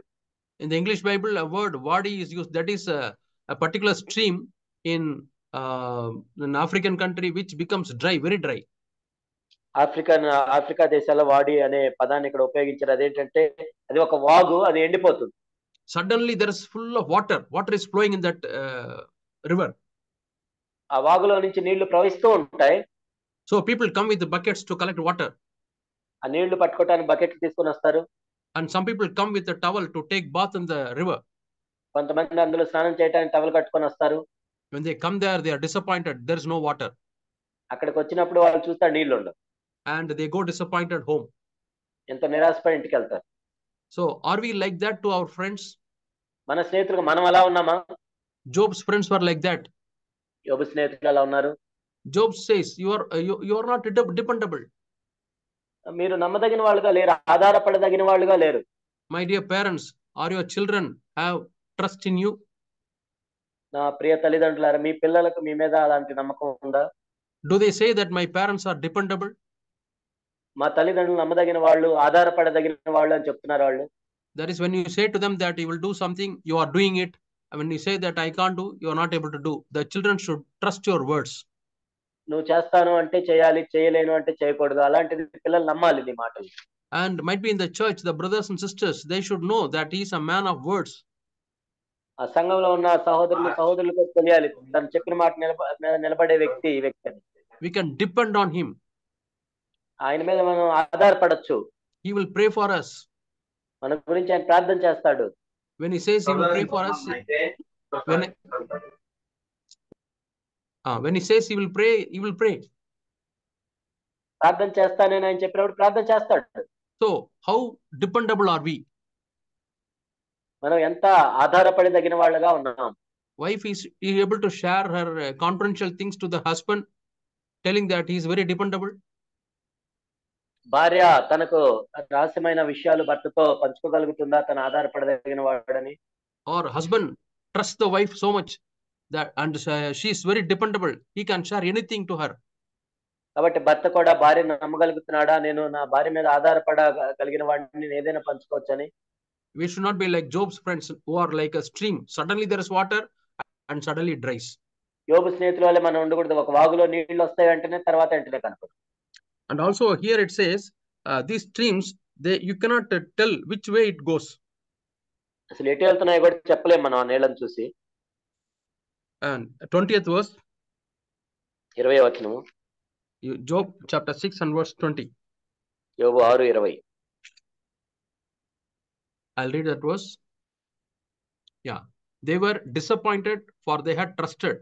In the English Bible, a word wadi is used. That is a particular stream in an African country which becomes dry, very dry. Africa దేశాల్లో వాడి అనే పదాన్ని ఇక్కడ ఉపయోగించారు. అదేంటంటే, అది ఒక వాగు, అది ఎండిపోతుంది. Suddenly there is full of water. Water is flowing in that river. ఆ వాగులో నుంచి నీళ్లు ప్రవహిస్తూ ఉంటాయి. So people come with the buckets to collect water. ఆ నీళ్లు పట్టుకోవడానికి బకెట్ తీసుకొని వస్తారు. And some people come with a towel to take bath in the river. కొంతమంది అందులో స్నానం చేయడానికి టవల్ కట్టుకొని వస్తారు. When they come there, they are disappointed. There is no water. అక్కడికి వచ్చినప్పుడు వాళ్ళు చూస్తారు నీళ్లు ఉండవు. And they go disappointed home. ఎంతో నిరాశపడి ఇంటికి వెళ్తారు. So are we like that to our friends? మన స్నేహితులుగా మనం అలా ఉన్నామా? Job's friends were like that. యోబు స్నేహితులు అలా ఉన్నారు. Job says, you are not dependable. మీరు నమ్మదగిన వాళ్ళుగా లేరు, ఆధారపడదగిన వాళ్ళుగా లేరు. My dear parents, are your children have trust in you? నా ప్రియ తల్లిదండ్రులారా, మీ పిల్లలకు మీ మీద అలాంటి నమ్మకం ఉందా? Do they say that my parents are dependable? మా తల్లిదండ్రులు నమ్మదగిన వాళ్ళు, ఆధారపడదగిన వాళ్ళు అని చెప్తున్నారు వాళ్ళు. That is when you say to them that you will do something, you are doing it. And when you say that I can't do, you are not able to do. The children should trust your words. నువ్వు చేస్తాను అంటే చేయాలి, చేయలేను అంటే చేయకూడదు. అలాంటిది పిల్లలు నమ్మాలి నీ మాటలు. And might be in the church, the brothers and sisters, they should know that he is a man of words. ఆ సంఘంలో ఉన్న సహోదరులకు తెలియాలి, తను చెప్పిన మాట నిలబడే వ్యక్తి ఈ వ్యక్తి అని. We can depend on him. ఆయన మీద మనం ఆధారపడచ్చు. He will pray for us. మన గురించి ఆయన ప్రార్థన చేస్తాడు. When he says he will pray for us, when he says he will pray. ప్రార్థన చేస్తానని ఆయన చెప్పినప్పుడు ప్రార్థన చేస్తాడు. So how dependable are we? మనం ఎంత ఆధారపడదగిన వాళ్ళగా ఉన్నాం. Wife is able to share her confidential things to the husband, telling that he is very dependable. భార్య తనకు రహస్యమైన విషయాలు భర్తతో పంచుకోగలుగుతుందా, తన ఆధారపడదగిన వాడని? Or husband trusts the wife so much that and she is very dependable. He can share anything to her. కాబట్టి భర్త కూడా భార్యను నమ్మగలుగుతున్నాడా, నేను నా భార్య మీద ఆధారపడగలిగిన వాడిని, నేను ఏదైనా పంచుకోవచ్చని? We should not be like Job's friends who are like a stream. Suddenly there is water and suddenly it dries. యోబు స్నేహితుల వల్లే మనం ఉండకూడదు. ఒక వాగులో నీళ్లు వస్తాయి వెంటనే, తర్వాత వెంటనే కనపడదు. And also here it says, these streams, you cannot tell which way it goes. అసలు ఎటు వెళ్తున్నాయో కూడా చెప్పలేం మనం ఆ నీళ్ళని చూసి. And 20th verse, 20వ వచనము, Job chapter 6 and verse 20. యోబు 6:20. I'll read that verse. Yeah. They were disappointed, for they had trusted.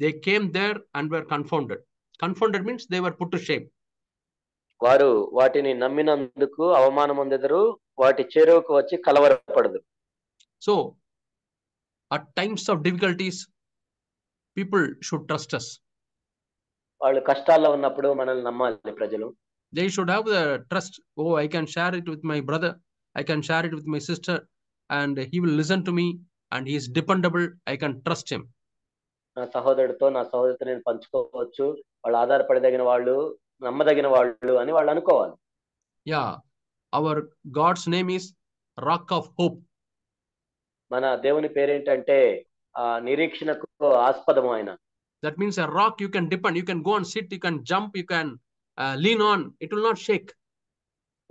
They came there and were confounded. Confounded means they were put to shame. వారు వాటిని నమ్మినందుకు అవమానం పొందెదరు, వాటి చేరువకు వచ్చి కలవరపడదు. So at times of difficulties, people should trust us. వాళ్ళు కష్టాల్లో ఉన్నప్పుడు మనల్ని నమ్మాలి ప్రజలు. They should have the trust. Oh, I can share it with my brother, I can share it with my sister, and he will listen to me, and he is dependable, I can trust him. నా సహోదరుడితో, నా సహోదరితో నేను పంచుకోవచ్చు, వాళ్ళు ఆధారపడదగిన వాళ్ళు, నమ్మదగిన వాళ్ళు అని వాళ్ళు అనుకోవాలి. Yeah, our God's name is Rock of Hope. మన దేవుని పేరేంటంటే నిరీక్షణకు ఆస్పదము ఆయన. That means a rock you can depend, you can go and sit, you can jump, you can lean on, it will not shake.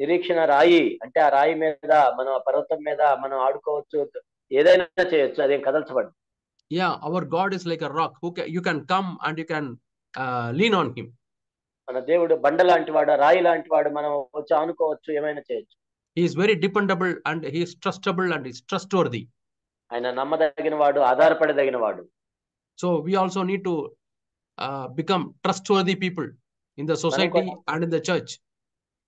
నిరీక్షణ రాయి అంటే ఆ రాయి మీద, మనం ఆ పర్వతం మీద మనం ఆడుకోవచ్చు, ఏదైనా చేయొచ్చు, అదేం కదల్చబడదు. Yeah, our God is like a rock who you can come and you can lean on him. మన దేవుడు బండ లాంటి వాడు, రాయి లాంటి వాడు, మనం వచ్చి ఆనుకోవచ్చు, ఏమైనా చేయొచ్చు. He is very dependable and he is trustable and he is trustworthy. ఆయన నమ్మదగిన వాడు, ఆధారపడదగిన వాడు. So we also need to become trustworthy people in the society and in the church.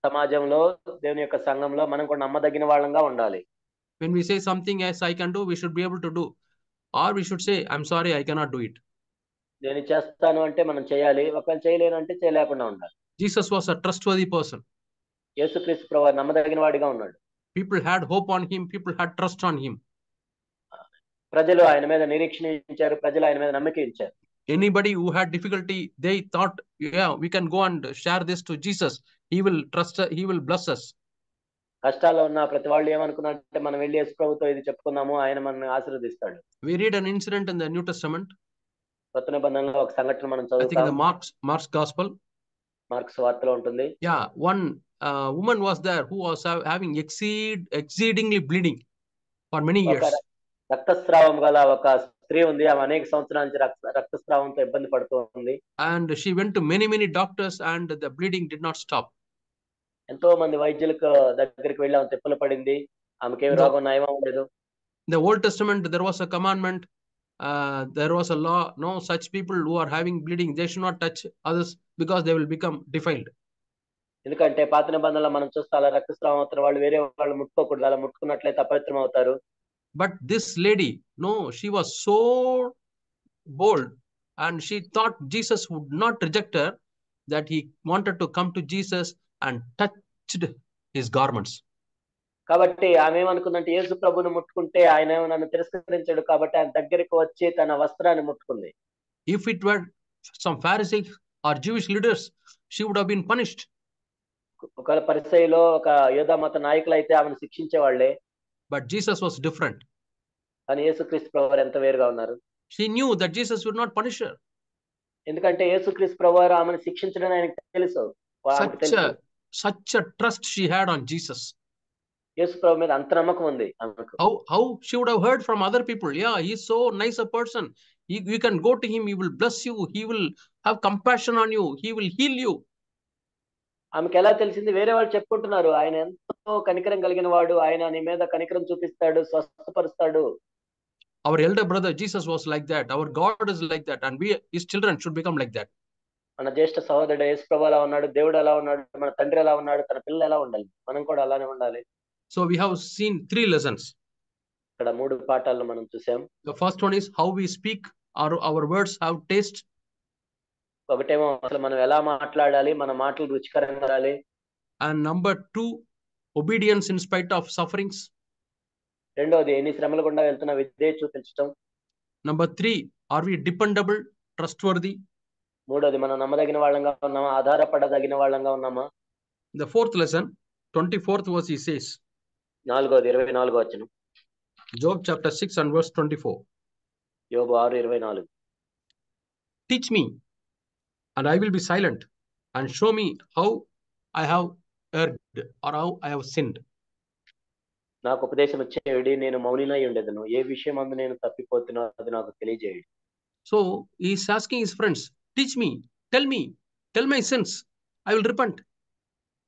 సమాజంలో, దేవుని యొక్క సంఘంలో మనం కూడా నమ్మదగిన వాళ్ళంగా ఉండాలి. When we say something as I can do, we should be able to do, or we should say I'm sorry, I cannot do it. నేను చేస్తాను అంటే మనం చేయాలి, ఒకవేళ చేయలేను అంటే చేయలేకుండా ఉండాలి. Jesus was a trustworthy person. యేసుక్రీస్తు ప్రభువు నమ్మదగిన వాడిగా ఉన్నాడు. People had hope on him, people had trust on him. ప్రజలు ఆయన మీద నిరీక్షణ ఉంచారు, ప్రజలు ఆయన మీద నమ్మకం ఉంచారు. Anybody who had difficulty, they thought, yeah, we can go and share this to Jesus, he will trust us, he will bless us. కష్టాల్లో ఉన్న ప్రతి వాళ్ళు ఏమనుకున్నారంటే, మనం వెళ్ళి యేసు ప్రభుతో ఇది చెప్పుకున్నాము, ఆయన మనల్ని ఆశీర్వదిస్తాడు. We read an incident in the New Testament. కొత్త నిబంధనలో ఒక సంఘటన మనం I think చదువుతాం. the Mark's gospel. మార్క్స్ వార్తలో ఉంటుంది. Yeah, one woman was there who was having exceedingly bleeding for many years. రక్తస్రావం గల ఒక స్త్రీ ఉంది. ఆమె అనేక సంవత్సరాల నుంచి రక్తస్రావంతో ఇబ్బంది పడుతుంది. And she went to many doctors and the bleeding did not stop. ఎంతో మంది వైద్యులకు దగ్గరికి వెళ్ళి ఆమె తిప్పలు పడింది. ఆమెకి ఏమి రోగం నయం అవ్వలేదు. In the Old Testament there was a commandment, there was a law, no such people who are having bleeding, they should not touch others because they will become defiled. ఎందుకంటే పాత నిబంధనలో మనం చూస్తే అలా రక్తస్రావం అవుతారు వాళ్ళు, వేరే వాళ్ళు ముట్టుకోకూడదు, అలా ముట్టుకున్నట్లయితే అపవిత్రం అవుతారు. But this lady, no, she was so bold and she thought Jesus would not reject her, that he wanted to come to Jesus and touched his garments. కాబట్టి ఆమె ఏమనుకుందంటే, యేసు ప్రభువుని ముట్టుకుంటే ఆయన నన్ను తిరస్కరించాడు కాబట్టి ఆయన దగ్గరికి వచ్చి తన వస్త్రాన్ని ముట్టుకుంది. If it were some Pharisees or Jewish leaders, she would have been punished. ఒకవేళ పరిసయ్యులో ఒక యూదా మత నాయకులు అయితే ఆమెను శిక్షించేవాళ్లే. But Jesus was different. కానీ యేసుక్రీస్తు ప్రభువారు ఎంత వేరుగా ఉన్నారు. She knew that Jesus would not punish her. ఎందుకంటే యేసుక్రీస్తు ప్రభువారు ఆమెను శిక్షించడం ఆయనకు తెలుసు. Such a trust she had on Jesus. యేసు ప్రభు మీద అంత నమ్మకం ఉంది ఆమెకు. How she would have heard from other people, yeah, he is so nice a person, you can go to him, he will bless you, he will have compassion on you, he will heal you. ఆమెకు ఎలా తెలిసింది? వేరే వాళ్ళు చెప్పుకుంటున్నారు, ఆయన ఎంతో కనికరం కలిగిన వాడు, ఆయన నీ మీద కనికరం చూపిస్తాడు, స్వస్థపరుస్తాడు. Our elder brother Jesus was like that, our God is like that, and we his children should become like that. మన జ్యేష్ఠ సహోదరుడు యేసు ప్రభు ఎలా ఉన్నాడు, దేవుడు ఎలా ఉన్నాడు, మన తండ్రి ఎలా ఉన్నాడు, తన పిల్లలు ఎలా ఉండాలి, మనం కూడా అలానే ఉండాలి. So we have seen 3 lessons. ఇక్కడ 3 పాఠాలను మనం చూసాం. The first one is how we speak, our words have taste. ఒకటేమో అసలు మనం ఎలా మాట్లాడాలి, మన మాటలు రుచికరంగా ఉండాలి. And number 2, obedience in spite of sufferings. రెండోది ఎన్ని శ్రమలు గుండా వెళ్తున్నా విధేయత చూపించడం. Number 3, are we dependable, trustworthy? మూడోది మనం నమ్మదగిన వాళ్ళంగా ఉన్నామా, ఆధారపడదగిన వాళ్ళంగా ఉన్నామా. The fourth lesson, 24th verse, he says. నాలుగోది 24వ వచనం. Job chapter 6 and verse 24. యోబు 6:24. Teach me, and I will be silent, and show me how I have erred or how I have sinned. నాకు ఉపదేశం ఇచ్చేయుడి, నేను మౌనినై ఉండెదను. ఏ విషయం అందు నేను తప్పిపోతున్నా అది నాకు తెలియజేయుడి. So he is asking his friends, teach me, tell my sins, I will repent.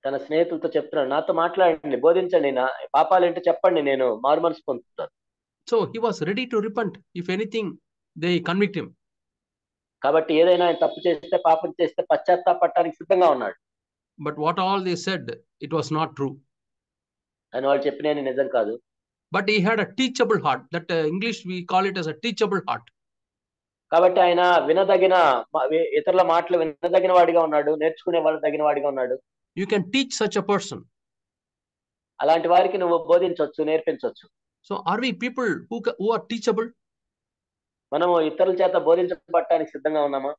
తన స్నేహితులతో చెప్తున్నాడు, నాతో మాట్లాడండి, బోధించండి, నా పాపాలేంటో చెప్పండి, నేను మారు మనసు పొందుతాను. So he was ready to repent if anything they convict him. కాబట్టి ఏదైనా ఆయన తప్పు చేస్తే, పాపం చేస్తే పశ్చాత్తాపడటానికి సిద్ధంగా ఉన్నాడు. But what all they said, it was not true. అని వాళ్ళు చెప్పిన నిజం కాదు. But he had a teachable heart. That English we call it as a teachable heart. కాబట్టి ఆయన వినదగిన ఇతరుల మాటలు వినదగిన వాడిగా ఉన్నాడు, నేర్చుకునే వాళ్ళు తగిన వాడిగా ఉన్నాడు. You can teach such a person. అలాంటి వారికి నువ్వు బోధించవచ్చు, నేర్పించవచ్చు. So are we people who are teachable? మనము ఇతరుల చేత బోధించబడటానికి సిద్ధంగా ఉన్నామా?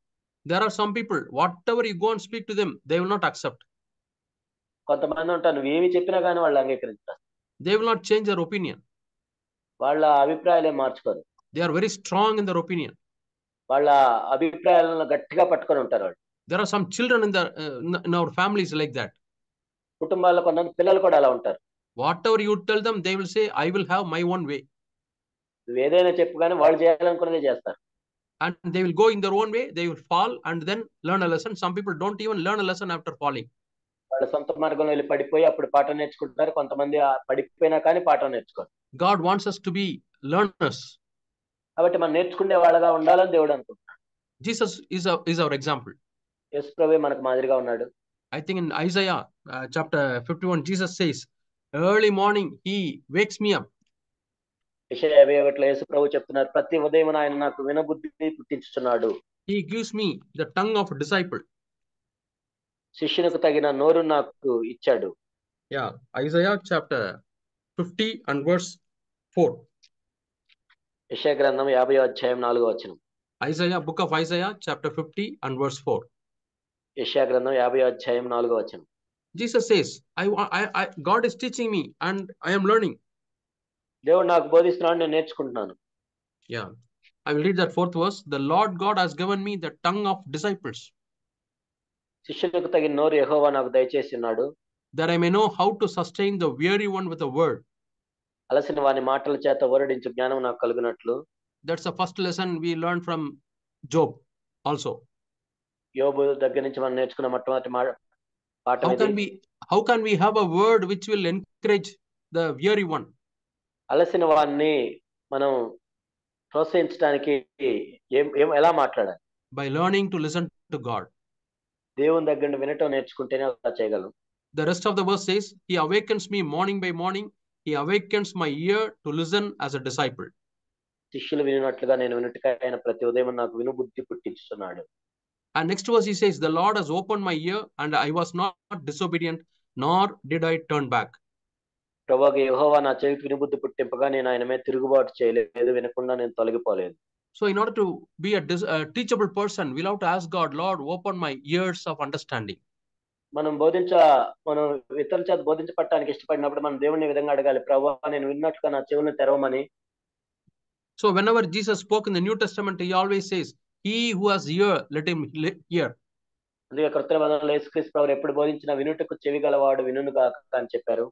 There are some people, whatever you go and speak to them, they will not accept. కొంతమంది ఉంటారు, నువ్వు ఏమి చెప్పినా కానీ వాళ్ళు అంగీకరిస్తారు. They will not change their opinion. వాళ్ళ అభిప్రాయాలే మార్చుకోరు. They are very strong in their opinion. వాళ్ళ అభిప్రాయాలను గట్టిగా పట్టుకొని ఉంటారు వాళ్ళు. There are some children in our families like that. కుటుంబాల్లో కొంతమంది పిల్లలు కూడా అలా ఉంటారు. Whatever you tell them, they will say, I will have my own way. నువ్వు ఏదైనా చెప్పు కానీ వాళ్ళు చేయాలనుకున్నదే చేస్తారు. And they will go in their own way, they will fall and then learn a lesson. Some people don't even learn a lesson after falling. వాళ్ళ సొంత మార్గంలో వెళ్ళి పడిపోయి అప్పుడు పాఠం నేర్చుకుంటారు. కొంతమంది పడిపోయినా కానీ పాఠం నేర్చుకోరు. God wants us to be learners. కాబట్టి మనం నేర్చుకునే వాళ్ళగా ఉండాలని దేవుడు అనుకుంటున్నాడు. Jesus is our example. యేసు ప్రభువే మనకు మాదిరిగా ఉన్నాడు. I think in Isaiah chapter 51, Jesus says, early morning he wakes me up. యెషయా 51లో యేసు ప్రభు చెప్తున్నారు, ప్రతి ఉదయం ఆయన నాకు వినబుద్ధి పుట్టించుచున్నాడు. He gives me the tongue of a disciple. శిష్యునికి తగిన నోరు నాకు ఇచ్చాడు. Yeah, Isaiah chapter 50 and verse 4. యెషయా గ్రంథం 50:4. Isaiah, book of Isaiah chapter 50 and verse 4. యెషయా గ్రంథం 50:4. Jesus says, God is teaching me and I am learning. దేవుడు నాకు బోధిస్తున్నాడు, నేను నేర్చుకుంటున్నాను. Yeah, I will read that fourth verse. The Lord God has given me the tongue of disciples, శిష్యులకు తగిన నోరు యెహోవా నాకు దయచేసి ఉన్నాడు, that I may know how to sustain the weary one with a word. అలసిన వాని మాటల చేత ఊరడించు జ్ఞానం నాకు కలుగునట్లు. That's the first lesson we learned from Job also. యోబు దగ్గర నుంచి మనం నేర్చుకున్న మొట్టమొదటి పాఠం ఇది. How can we have a word which will encourage the weary one? అలసిన వాన్ని మనం ప్రోత్సహించడానికి ఎలా మాట్లాడాలి? By learning to listen to God. దేవుని దగ్గర నుండి వినటం నేర్చుకుంటేనే అలా చేయగలం. The rest of the verse says, He awakens me morning by morning. He awakens my ear to listen as a disciple. శిష్యులు వినినట్లుగా నేను వినుటకైన ప్రతి ఉదయం నాకు వినుబుద్ధి పుట్టించుతున్నాడు. And next verse he says, the Lord has opened my ear and I was not disobedient, nor did I turn back. ప్రభువా యెహోవా నా చెవికి వినుబుద్ధి పుట్టింపగా నేను ఆయన మీద తిరుగుబాటు చేయలేదు, వినకుండా నేను తొలగిపోలేదు. So in order to be a teachable person, we'll have to ask God, Lord, open my ears of understanding. మనం ఇతరుల చేత బోధించబడటానికి ఇష్టపడినప్పుడు మనం దేవుని విధంగా అడగాలి, ప్రభువా నేను విన్నట్లుగా నా చెవులను తెరవమని. So whenever Jesus spoke in the New Testament, he always says, he who has ear, let him hear. అందుకే క్రొత్త నిబంధనలో యేసుక్రీస్తు ప్రభువు ఎప్పుడు బోధించిన వినుటకు చెవి గలవాడు వినుగాక అని చెప్పారు.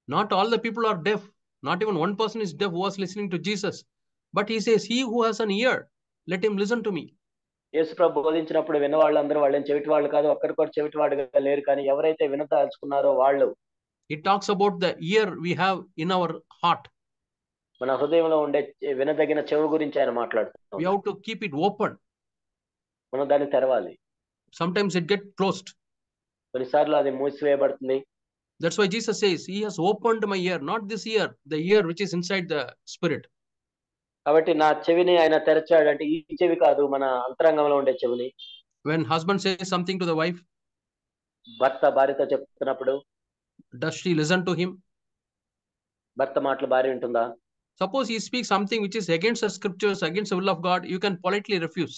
Not all the people are deaf. Not even one person is deaf who was listening to Jesus. But he says, he who has an ear, let him listen to me. యేసు ప్రభు బోధించినప్పుడు విన్న వాళ్ళందరూ వాళ్ళని చెవిటి వాళ్ళు కాదు, ఒక్కరు కూడా చెవిటి వాడుగా లేరు, కానీ ఎవరైతే వినదలుచుకున్నారో వాళ్ళు. It talks about the ear we have in our heart. మన హృదయంలో ఉండే వినదగిన చెవి గురించి ఆయన మాట్లాడుతున్నాడు. We have to keep it open. మనం దాన్ని తెరవాలి. Sometimes it gets closed. కొన్నిసార్లు అది మూసివేయబడుతుంది. That's why Jesus says, he has opened my ear, not this ear, the ear which is inside the spirit. కాబట్టి నా చెవిని ఆయన తెరచాడు అంటే ఈ చెవి కాదు, మన అంతరంగంలో ఉండే చెవిని. When husband says something to the wife, భర్త భార్యతో చెప్తున్నప్పుడు, does she listen to him? భర్త మాటలు భార్య వింటుందా? Suppose he speaks something which is against the scriptures, against the will of God, you can politely refuse.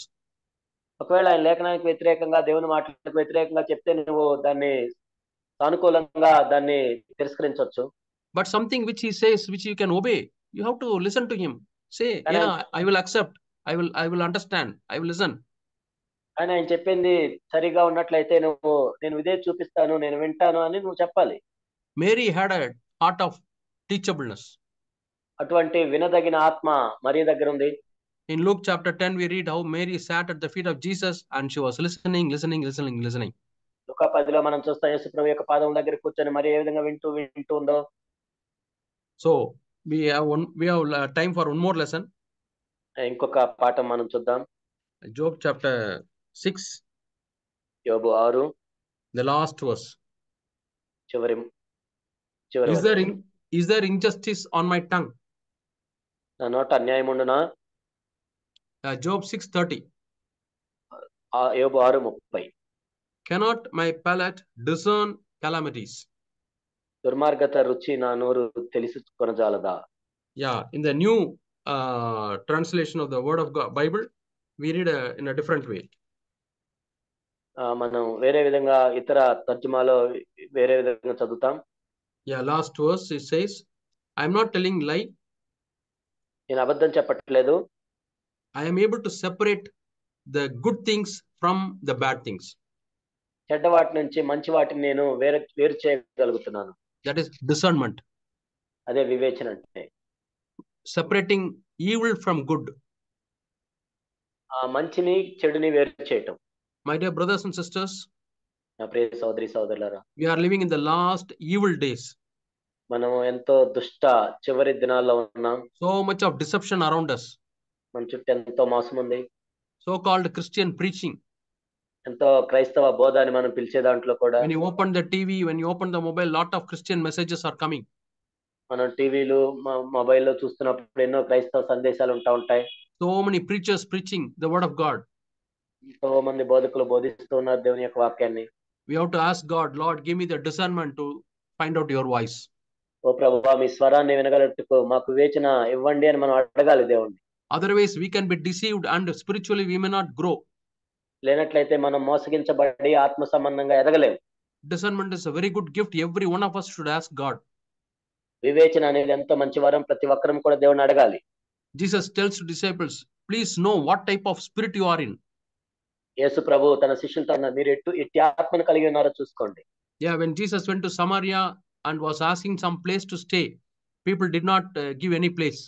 ఒకవేళ ఆయన లేఖనానికి వ్యతిరేకంగా, దేవుని మాటలకు వ్యతిరేకంగా చెప్తే నువ్వు దాన్ని సానుకూలంగా దాన్ని తిరస్కరించవచ్చు. But something which he says, which you can obey, You have to listen to him. Say, కానీ yeah, I will accept. I will understand. I will listen. కానీ ఆయన చెప్పింది సరిగా ఉన్నట్లయితే నేను ఇదే చూపిస్తాను, నేను వింటాను అని నువ్వు చెప్పాలి. Mary had a heart of teachableness. అటువంటి వినదగిన ఆత్మ మరియ దగ్గర ఉంది. In Luke chapter 10, we read how Mary sat at the feet of Jesus and she was listening. Luka 10లో మనం చూస్తాం యేసు ప్రభు యొక్క పాదం దగ్గర కూర్చొని మరి ఏ విధంగా వింటూ ఉందో. So we have time for one more lesson. ఇంకొక పాఠం మనం చూద్దాం. Job chapter 6. యోబు 6 the last verse. చివరి Is there injustice on my tongue? నా నోట అన్యాయం ఉండునా? Job 6:30. యోబు 6:30. Cannot my palate discern calamities? దుర్మార్గత రుచి నా నోరు తెలుసుకొనజాలదా? Yeah, in the new translation of the word of God Bible, we read in a different way. మనం వేరే విధంగా ఇతర తర్జుమాలో వేరే విధంగా చదువుతాం. Yeah, last verse it says, I am not telling lie. నేను అబద్ధం చెప్పట్లేదు. I am able to separate the good things from the bad things. చెడ్డ వాటి నుంచి మంచి వాటిని నేను వేరు చేయగలుగుతున్నాను. That is discernment. అదే వివేచన అంటే. Separating evil from good. మంచిని చెడుని వేరు చేయటం. My dear brothers and sisters, నా ప్రియ సోదరి సోదరులారా, we are living in the last evil days. మనం ఎంతో దుష్ట చివరి దినాల్లో ఉన్నాం. So much of deception around us. మన చుట్టూ ఎంతో మోసం ఉంది. So called Christian preaching. ఎంతో క్రైస్తవ బోధ అని మనం పిలిచే దాంట్లో కూడా. When you open the TV, when you open the mobile, lot of Christian messages are coming. మనం టీవీలు మొబైల్లో చూస్తున్నప్పుడు ఎన్నో క్రైస్తవ సందేశాలు ఉంటాయి. So many preachers preaching the word of God. ఎంతో మంది బోధకులు బోధిస్తూ ఉన్నారు దేవుని యొక్క వాక్యాన్ని. We have to ask God, Lord, give me the discernment to find out your voice. ఓ ప్రభువా, మీ స్వరాన్ని వినగలట్టుకు మాకు వివేచన ఇవ్వండి అని మనం అడగాలి దేవుణ్ణి. Otherwise we can be deceived and spiritually we may not grow. లేనట్లయితే మనం మోసగించబడి ఆత్మ సంబంధంగా ఎదగలేము. Discernment is a very good gift. Every one of us should ask God. వివేచన అనేది ఎంతో మంచి వరం. ప్రతి ఒక్కరం కూడా దేవుణ్ణి అడగాలి. Jesus tells to disciples, please know what type of spirit you are in. యేసు ప్రభు తన శిష్యులతో అన్నారు, మీరు ఎట్టి ఆత్మను కలిగి ఉన్నారో చూసుకోండి. Yeah, when Jesus went to Samaria and was asking some place to stay, people did not give any place.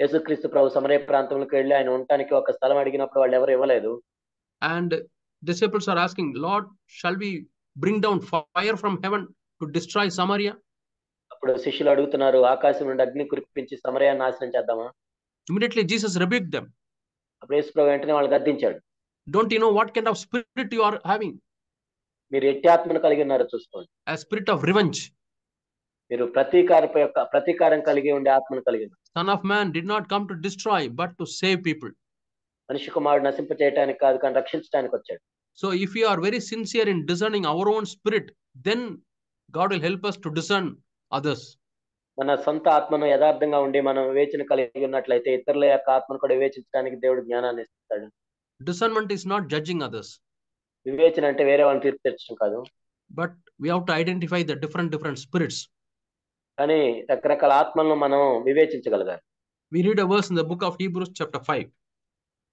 యేసుక్రీస్తు ప్రభు సమరయ ప్రాంతంలోకి వెళ్ళి ఆయన ఉండటానికి ఒక స్థలం అడిగినప్పుడు వాళ్ళు ఎవరు ఇవ్వలేదు. And disciples are asking, Lord, shall we bring down fire from heaven to destroy Samaria? అప్పుడు శిష్యులు అడుగుతున్నారు, ఆకాశం నుండి అగ్ని కురిపించి సమరయాన్ని నాశనం చేద్దామా? Immediately Jesus rebuked them. అప్పుడు యేసు ప్రభు వెంటనే వాళ్ళు గద్దించాడు. Don't you know what kind of spirit you are having? మీరు ఎట్టి ఆత్మను కలిగి ఉన్నారో చూసుకోండి. A spirit of revenge. మీరు ప్రతీకారం కలిగి ఉండే ఆత్మను కలిగి ఉన్నారు. Son of man did not come to destroy but to save people. మనిషి కుమారుడు నశింప చేయడానికి కాదు కానీ రక్షించడానికి వచ్చాడు. So if we are very sincere in discerning our own spirit, then God will help us to discern others. మన సొంత ఆత్మను యథార్థంగా ఉండి మనం వివేచన కలిగి ఉన్నట్లయితే ఇతరుల యొక్క ఆత్మను కూడా వివేచించడానికి దేవుడు జ్ఞానాన్ని ఇస్తాడు. Discernment is not judging others. వివేచన అంటే వేరే వాళ్ళని తీర్పు తెచ్చడం కాదు. But we have to identify the different spirits. కానీ రకరకాల ఆత్మలను మనం వివేచించగలగాలి. We read a verse in the book of Hebrews chapter 5.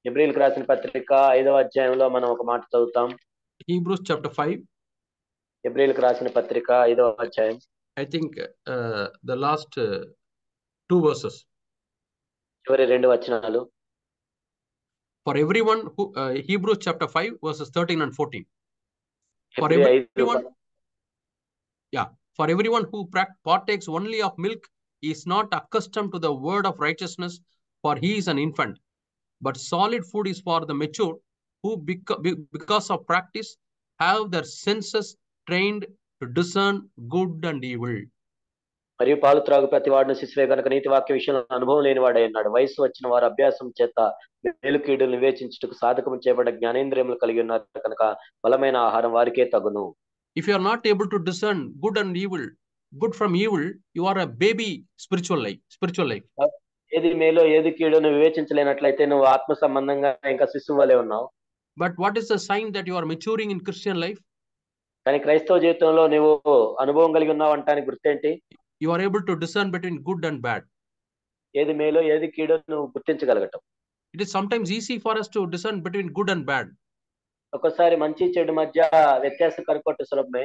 హెబ్రీయులకు రాసిన పత్రిక 5వ అధ్యాయంలో మనం ఒక మాట చదువుతాం. Hebrews chapter 5. హెబ్రీయులకు రాసిన పత్రిక 5వ అధ్యాయం. I think the last 2 verses. చివరి 2 వచనాలు. For everyone who Hebrews chapter 5 verses 13 and 14. For everyone who partakes only of milk is not accustomed to the word of righteousness, for he is an infant. But solid food is for the mature, who because of practice have their senses trained to discern good and evil. మరియు పాలు త్రాగు ప్రతి వాడును శిశువే గనుక నీతి వాక్య విషయంలో అనుభవం లేని వాడై ఉన్నాడు. వయసు వచ్చిన వారు అభ్యాసం చేత మేలు కీడులు వివేచించుటకు సాధకము చేయబడ్డ జ్ఞానేంద్రియములు కలిగి ఉన్నారు కనుక బలమైన ఆహారం వారికే తగును. If you are not able to discern good and evil, good from evil, you are a baby spiritual life. ఏది మేలో ఏది కీడును వివేచించలేనట్లయితే నువ్వు ఆత్మ సంబంధంగా ఇంకా శిశువు వలె ఉన్నావు. But what is the sign that you are maturing in Christian life? కానీ క్రైస్తవ జీవితంలో నువ్వు అనుభవం కలిగి ఉన్నావు అంటానికి గుర్తేంటి? You are able to discern between good and bad. ఏది మేలో ఏది కీడో నువ్వు గుర్తించగలగటం. It is sometimes easy for us to discern between good and bad. ఒక్కోసారి మంచి చెడు మధ్య వ్యత్యాసం కనుక్కోవటం సులభమే.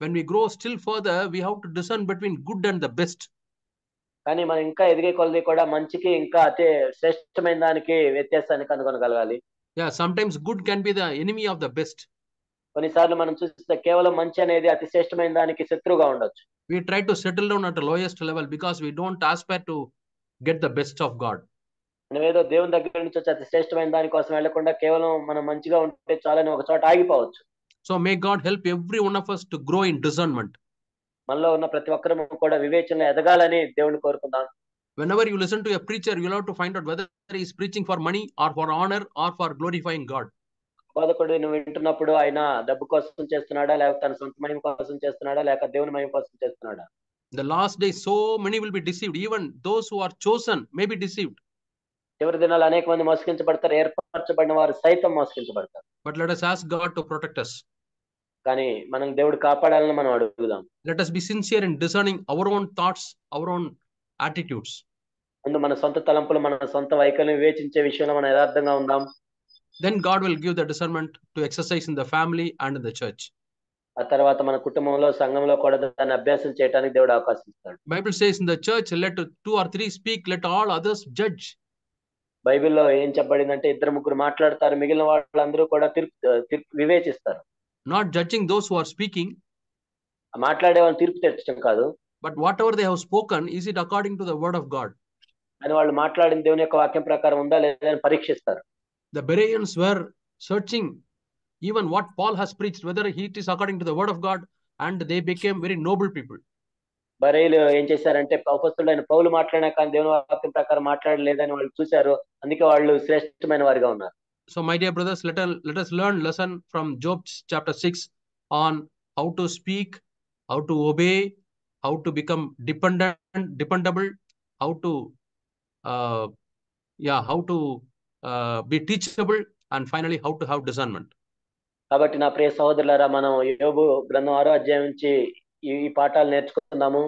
When we grow still further, we have to discern between good and the best. కానీ మనం ఇంకా ఎదిగే కొలది కూడా మంచికి ఇంకా అతి శ్రేష్టమైన దానికి వ్యత్యాసాన్ని కనుగొనగలగాలి. Yeah, sometimes good can be the enemy of the best. కొన్నిసార్లు మనం చూస్తే కేవలం మంచి అనేది అతి శ్రేష్టమైన దానికి శత్రువుగా ఉండొచ్చు. We try to settle down at the lowest level because we don't aspire to get the best of God. మనం ఏదో దేవుని దగ్గర నుంచి వచ్చి అతి శ్రేష్టమైన దానికోసం వెళ్లకుండా కేవలం మనం మంచిగా ఉంటే చాలని ఒక చోట ఆగిపోవచ్చు. So may God help every one of us to grow in discernment. మనలో ఉన్న ప్రతి ఒక్కరూ కూడా వివేచనలో ఎదగాలని దేవుని కోరుకుందాం. Whenever you listen to a preacher, you'll have to find out whether he is preaching for money or for honor or for glorifying God. బోధకుడు నువ్వు వింటున్నప్పుడు ఆయన డబ్బు కోసం చేస్తున్నాడా, లేక తన సొంత మహిమ కోసం చేస్తున్నాడా, లేక దేవుని మహిమ కోసం చేస్తున్నాడా? The last days, so many will be deceived. Even those who are chosen may be deceived. చివరి దినాలు అనేక మంది మోసగించబడతారు, ఏర్పరచబడిన వారు సైతం మోసగించబడతారు. But let us ask God to protect us. కానీ మనం దేవుడు కాపాడాలని మనం అడుగుదాం. Let us be sincere in discerning our own thoughts, our own attitudes. ముందు మన సొంత తలంపులు, మన సొంత వైఖరిని వివేచించే విషయంలో మనం యథార్థంగా ఉందాం. Then God will give the discernment to exercise in the family and in the church. ఆ తర్వాత మన కుటుంబంలో, సంఘంలో కూడా దాన్ని అభ్యాసం చేయడానికి దేవుడు అవకాశం ఇస్తాడు. Bible says in the church, let 2 or 3 speak, let all others judge. బైబిల్లో ఏం చెప్పబడిందంటే 2-3 మాట్లాడతారు, మిగిలిన వాళ్ళందరూ కూడా వివేచిస్తారు. Not judging those who are speaking, మాట్లాడే వాళ్ళని తీర్పు తెచ్చడం కాదు. but whatever they have spoken, is it according to the word of God? అని వాళ్ళు మాట్లాడిన దేవుని యొక్క వాక్యం ప్రకారం ఉందా లేదా అని పరీక్షిస్తారు. The Bereans were searching even what Paul has preached, whether it is according to the word of God, and they became very noble people. బరేలు ఏం చేశారంటే అపొస్తలుడైన పౌలు మాట్లాడినా కానీ దేవుని వాక్యం ప్రకారం మాట్లాడలేదని వాళ్ళు చూశారు. అందుకే వాళ్ళు శ్రేష్టమైన వారిగా ఉన్నారు. So my dear brothers, let us learn lesson from Job chapter 6 on how to speak, how to obey, how to become dependable, how to be teachable, and finally how to have discernment. కాబట్టి నా ప్రియ సహోదరులారా, మనం యోబు గ్రంథం 6వ అధ్యాయం నుంచి ఈ పాఠాలు నేర్చుకుందాము.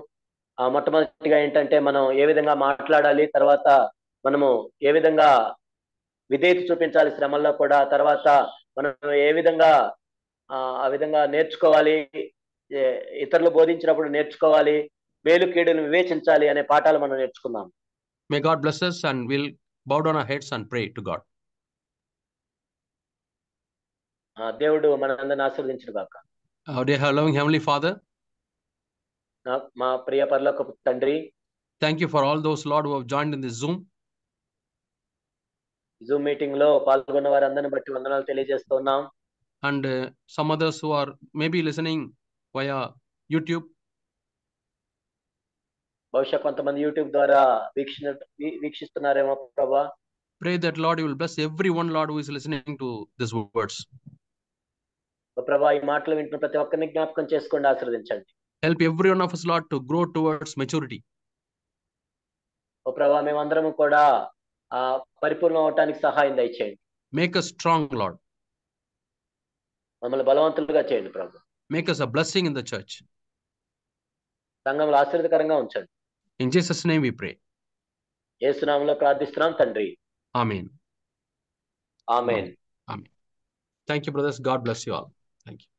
మొట్టమొదటిగా ఏంటంటే మనం ఏ విధంగా మాట్లాడాలి, తర్వాత మనము ఏ విధంగా విధేయత చూపించాలి శ్రమల్లో కూడా, తర్వాత మనం ఏ విధంగా ఆ విధంగా నేర్చుకోవాలి, ఇతరులు బోధించినప్పుడు నేర్చుకోవాలి, మేలు కీడును వివేచించాలి అనే పాఠాలు మనం నేర్చుకుందాం. May God bless us, and we'll bow down our heads and pray to God. దేవుడు మనందరిని ఆశీర్వదించును గాక. Dear loving Heavenly Father, మా ప్రియ పరలోకపు తండ్రి, thank you for all those, Lord, who have joined in this Zoom meeting లో పాల్గొన్న వారందరిని బట్టి వందనాలు తెలియజేస్తున్నాం. And some others who are maybe listening via YouTube. బహుశా కొంతమంది యూట్యూబ్ ద్వారా వీక్షిస్తున్నారేమో ప్రభా. Pray that, Lord, you will bless everyone, Lord, who is listening to these words. ప్రభా, ఈ మాటలు వింటున్న ప్రతి ఒక్కరిని జ్ఞాపకం చేసుకోండి, ఆశీర్వదించండి. Help every one of us, Lord, to grow towards maturity. ఓ ప్రభా, మేమందరం కూడా పరిపూర్ణం అవటానికి సహాయం దయచేయండి. Make us strong, Lord. మమ్మల్ని బలవంతులుగా చేయండి ప్రభు. Make us a blessing in the church. సంఘంలో ఆశీర్వాదకరంగా ఉంచండి. In Jesus' name we pray. యేసు నామములో ప్రార్థిస్తున్నాం తండ్రి. Amen. Amen. Amen. Thank you, brothers. God bless you all. Thank you.